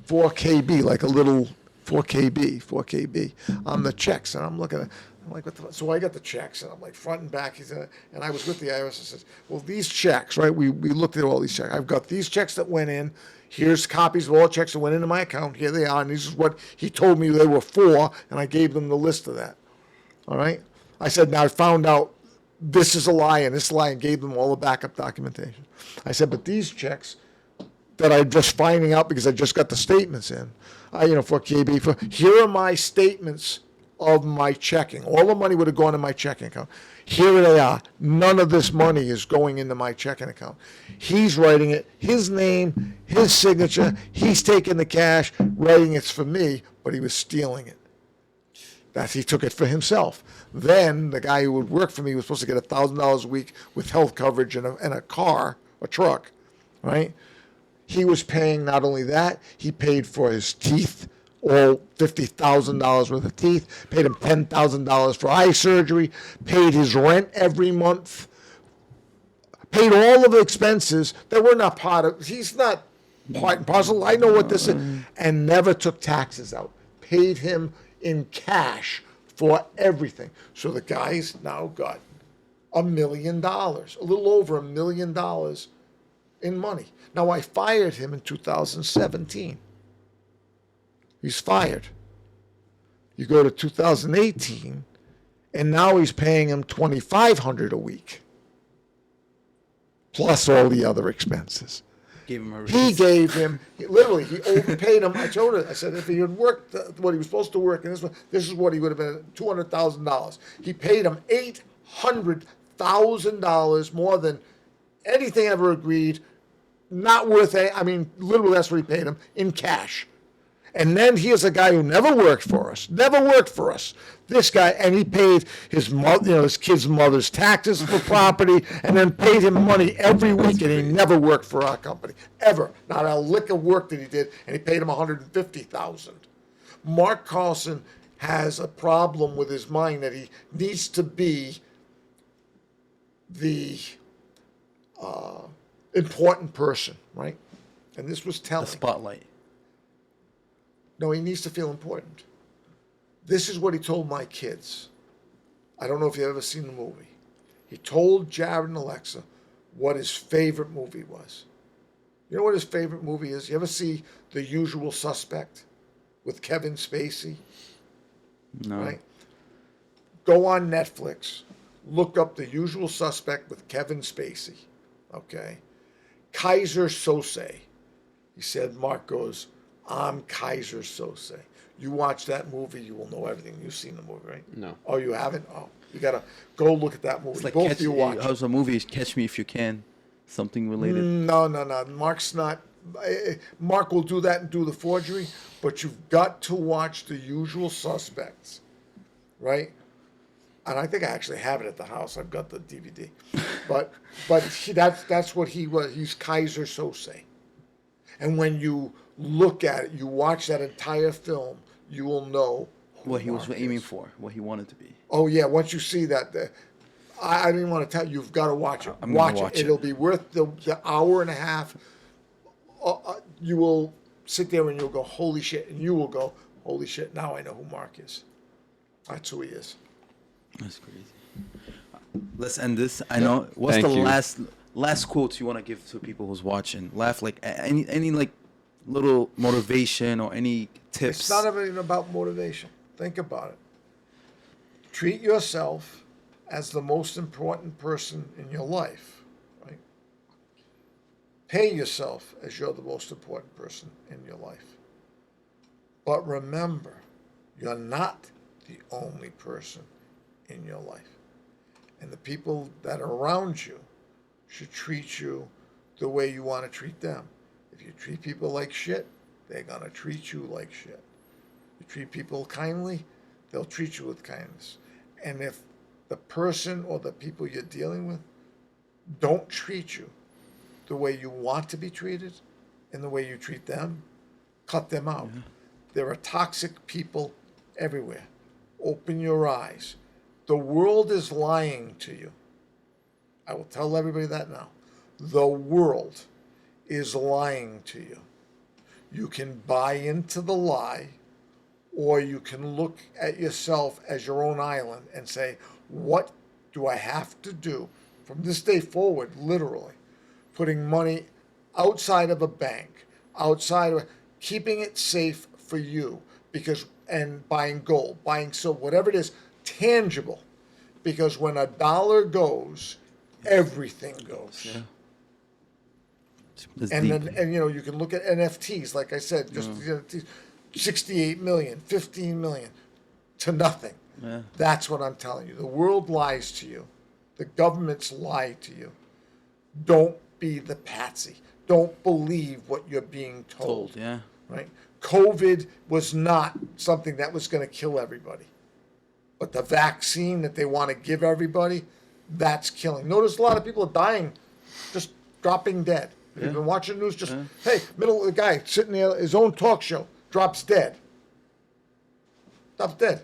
4KB, like a little 4KB on the checks. And I'm looking at, I'm like, what the, so I got the checks, and I'm like front and back. And I was with the IRS. I said, well, these checks, right? We looked at all these checks. I've got these checks that went in. Here's copies of all checks that went into my account. Here they are. And this is what he told me they were for. And I gave them the list of that. All right. I said, now I found out this is a lie and this is a lie, and gave them all the backup documentation. I said, but these checks that I'm just finding out because I just got the statements in, for KB, here are my statements of my checking. All the money would have gone in my checking account. Here they are. None of this money is going into my checking account. He's writing it, his name, his signature. He's taking the cash, writing it's for me, but he was stealing it. He took it for himself. Then the guy who would work for me was supposed to get $1,000 a week with health coverage and a car, a truck, right? He was paying not only that, he paid for his teeth, all $50,000 worth of teeth, paid him $10,000 for eye surgery, paid his rent every month, paid all of the expenses that were not part of, he's not part and parcel, I know what this is, and never took taxes out. Paid him in cash for everything. So the guy's now got $1 million, a little over $1 million in money. Now, I fired him in 2017. He's fired. You go to 2018, and now he's paying him $2,500 a week, plus all the other expenses. gave him a He raise. gave him, he overpaid him. I told her, I said, if he had worked what he was supposed to work, and this is what he would have been, $200,000. He paid him $800,000 more than anything ever agreed. Not worth it. I mean, literally, that's what he paid him in cash. And then here's a guy who never worked for us. This guy, and he paid his mother, his kid's mother's taxes for property, and then paid him money every week, and he never worked for our company ever. Not a lick of work that he did, and he paid him $150,000. Mark Carlson has a problem with his mind that he needs to be the important person, right? And this was The telling. spotlight. No, he needs to feel important. This is what he told my kids. I don't know if you've ever seen the movie. He told Jared and Alexa what his favorite movie was. You know what his favorite movie is? You ever see The Usual Suspect with Kevin Spacey? No. Right? Go on Netflix, look up The Usual Suspect with Kevin Spacey. Okay? Kaiser Sose. He said, Mark goes, I'm Kaiser Sose. You watch that movie, you will know everything. You've seen the movie, right? No. Oh, you haven't? Oh, you gotta go look at that movie. It's like Both catch, of you watch it. how's the movie? Catch Me If You Can. Something related. No. Mark's not. Mark will do that and do the forgery, but you've got to watch The Usual Suspects, right? And I think I actually have it at the house. I've got the DVD, but that's what he was. He's Kaiser Sose, and when you look at it, you watch that entire film, you will know who What he was Mark aiming is. for. What he wanted to be. Oh yeah, once you see that, I didn't want to tell you. You've got to watch it. I'm gonna watch it. It'll be worth the hour and a half. You will sit there and you'll go, holy shit, and you will go, holy shit. Now I know who Mark is. That's who he is. That's crazy. Let's end this. I know. What's Thank the you. last quotes you want to give to people who's watching? Laugh like any like little motivation or any tips. It's not even about motivation. Think about it. Treat yourself as the most important person in your life, right? Pay yourself as you're the most important person in your life. But remember, you're not the only person in your life. And the people that are around you should treat you the way you want to treat them. If you treat people like shit, they're going to treat you like shit. You treat people kindly, they'll treat you with kindness. And if the person or the people you're dealing with don't treat you the way you want to be treated and the way you treat them, cut them out. Yeah. There are toxic people everywhere. Open your eyes. The world is lying to you. I will tell everybody that now. The world is lying to you. You can buy into the lie, or you can look at yourself as your own island and say, what do I have to do from this day forward, literally, putting money outside of a bank, outside of keeping it safe for you, because and buying gold, buying silver, whatever it is, tangible, because when a dollar goes, everything goes. Yeah. It's And deep. then you can look at NFTs, like I said, just NFTs, 68 million, 15 million to nothing. Yeah. That's what I'm telling you. The world lies to you. The governments lie to you. Don't be the patsy. Don't believe what you're being told. Yeah. Right? COVID was not something that was going to kill everybody. But the vaccine that they want to give everybody, that's killing. Notice a lot of people are dying, just dropping dead. You've been watching the news, just, hey, middle of the guy sitting there, his own talk show, drops dead. Drops dead.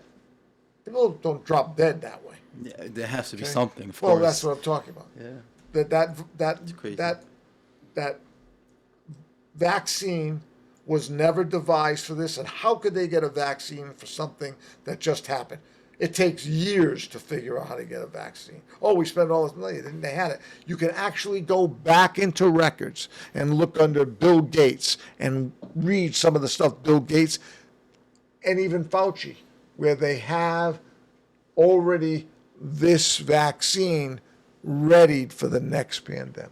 People don't drop dead that way. Yeah, there has to be Okay? something, of Well, course. that's what I'm talking about. Yeah. Crazy. That vaccine was never devised for this, and how could they get a vaccine for something that just happened? It takes years to figure out how to get a vaccine. Oh, we spent all this money, and they had it. You can actually go back into records and look under Bill Gates and read some of the stuff Bill Gates and even Fauci, where they have already this vaccine readied for the next pandemic.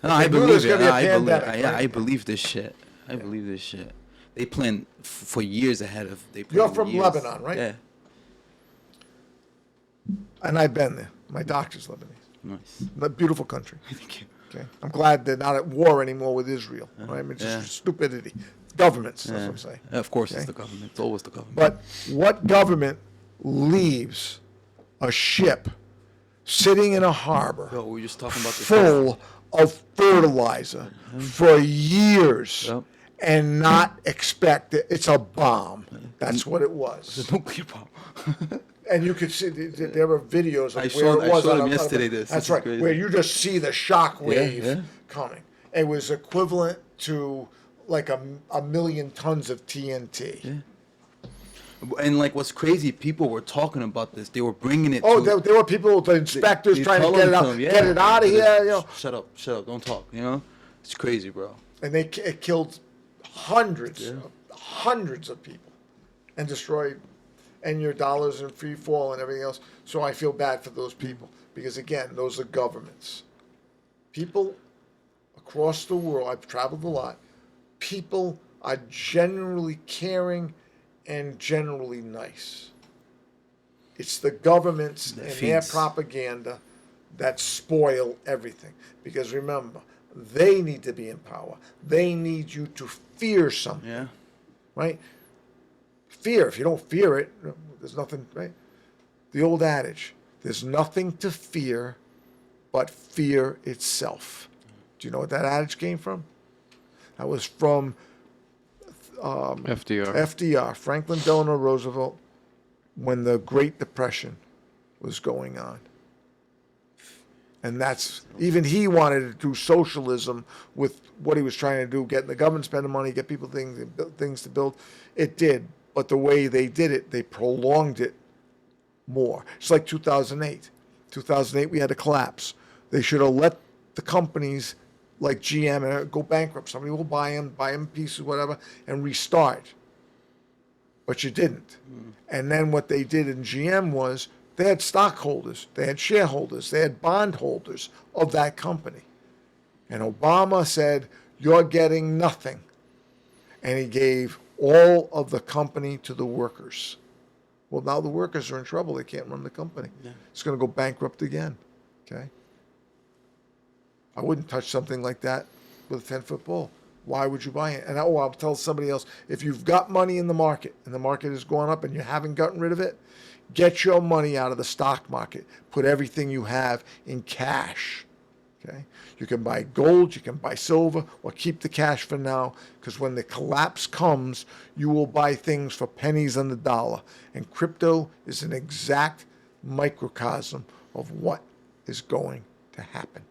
No, I They knew believe there's it. gonna be a I believe, pandemic, right? I believe this shit. I believe this shit. They plan for years ahead of. They You're plan from years. Lebanon, right? Yeah. And I've been there. My doctor's Lebanese. Nice. A beautiful country. Thank you. Okay, I'm glad they're not at war anymore with Israel. Right? I mean, it's just stupidity. Governments. That's what I'm saying. Yeah, of course, it's Okay. the government. It's always the government. But what government leaves a ship sitting in a harbor Yo, we were just talking about this. full of fertilizer for years Yep. and not expect it? It's a bomb. That's what it was. The nuclear bomb. And you could see there were videos of I where showed- it I was. showed on him a- yesterday this. That's This is right, crazy. where you just see the shock wave yeah. coming. It was equivalent to like a million tons of TNT. Yeah. And like, what's crazy? People were talking about this. They were bringing it. Oh, to, there were people, the inspectors they trying to tell get it them out, to 'em, yeah. get it out of here. You know, Shut up, don't talk. You know, it's crazy, bro. and it killed hundreds of people, and destroyed, and your dollars in free fall and everything else. So I feel bad for those people because again, those are governments. People across the world. I've traveled a lot. People are generally caring and generally nice. It's the governments That and their feeds. propaganda that spoil everything. Because remember, they need to be in power. They need you to fear something, Yeah. right? Fear. If you don't fear it, there's nothing, right? The old adage, there's nothing to fear but fear itself. Do you know what that adage came from? That was from FDR. FDR, Franklin Delano Roosevelt, when the Great Depression was going on. And that's, even he wanted to do socialism with what he was trying to do, getting the government spending money, get people things to build. It did, but the way they did it, they prolonged it more. It's like 2008. 2008, we had a collapse. They should have let the companies like GM go bankrupt. Somebody will buy them pieces, whatever, and restart. But you didn't. And then what they did in GM was they had stockholders, they had shareholders, they had bondholders of that company. And Obama said, "You're getting nothing." And he gave all of the company to the workers. Well, now the workers are in trouble. They can't run the company. Yeah. It's going to go bankrupt again. Okay? I wouldn't touch something like that with a 10-foot pole. Why would you buy it? And I'll tell somebody else, if you've got money in the market and the market is going up and you haven't gotten rid of it, get your money out of the stock market. Put everything you have in cash. Okay? You can buy gold, you can buy silver, or keep the cash for now, because when the collapse comes, you will buy things for pennies on the dollar. And crypto is an exact microcosm of what is going to happen.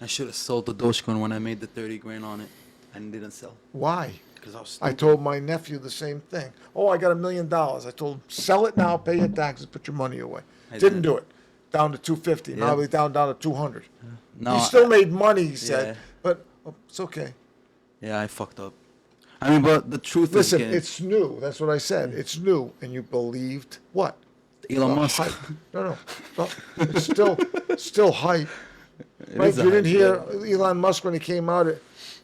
I should have sold the Dogecoin when I made the 30 grand on it, and didn't sell Why? because I was. I Stupid. told my nephew the same thing. Oh, I got $1 million. I told him, sell it now, pay your taxes, put your money away. I Didn't did. do it. Down to 250. Now Yeah. he's down to 200. No, He still made money, he said, Yeah. but it's okay. Yeah, I fucked up. I mean, but the truth Listen, is, again, it's new. That's what I said. It's new, and you believed what? Elon The Musk. hype. No. It's still hype. It Right? is a You didn't hype, hear Elon Musk when he came out.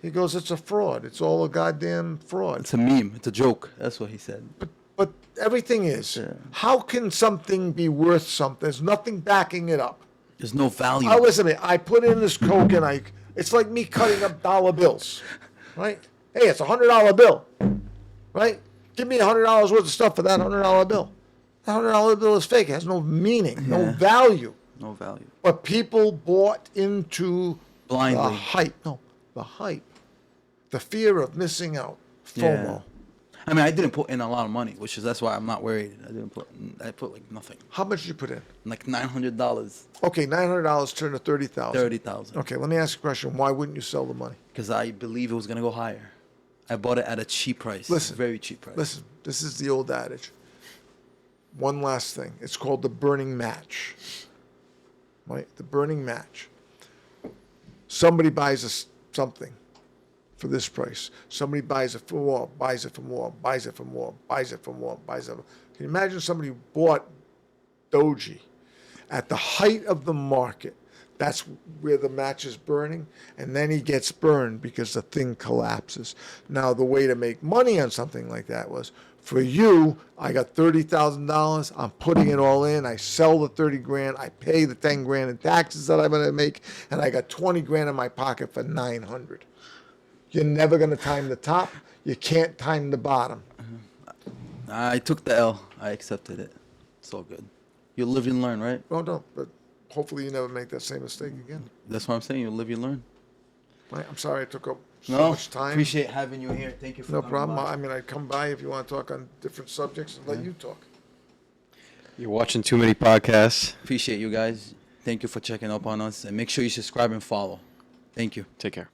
He goes, "It's a fraud. It's all a goddamn fraud." It's a meme. It's a joke. That's what he said. But everything is. Yeah. How can something be worth something? There's nothing backing it up. There's no value. Oh, listen to me. I put in this coke and it's like me cutting up dollar bills, right? Hey, it's $100 bill, right? Give me $100 worth of stuff for that $100 bill. That $100 bill is fake. It has no meaning, no Yeah. value. No value. But people bought into the Blindly. hype. No, the hype. The fear of missing out. FOMO. Yeah. I mean, I didn't put in a lot of money, that's why I'm not worried. I put like nothing, How much did you put in? like $900, Okay, $900 turned to 30,000. 30,000, Okay, let me ask you a question. Why wouldn't you sell the money? because I believe it was gonna go higher. I bought it at a cheap price. Listen, very cheap price. Listen, this is the old adage. One last thing. It's called the burning match. Right? The burning match. Somebody buys something for this price. Somebody buys it for more, buys it for more, buys it for more, buys it for more, buys it for more. Can you imagine somebody who bought Doji at the height of the market? That's where the match is burning, and then he gets burned because the thing collapses. Now, the way to make money on something like that was, for you, I got $30,000. I'm putting it all in. I sell the 30 grand. I pay the 10 grand in taxes that I'm going to make, and I got 20 grand in my pocket for 900. You're never going to time the top. You can't time the bottom. I took the L. I accepted it. It's all good. You live and learn, right? Oh, no, but hopefully you never make that same mistake again. That's what I'm saying. You live, you learn. Right? I'm sorry I took up so No, much time. appreciate having you here. Thank you for No coming problem. by. I mean, I'd come by if you want to talk on different subjects and let you talk. You're watching too many podcasts. Appreciate you guys. Thank you for checking up on us, and make sure you subscribe and follow. Thank you. Take care.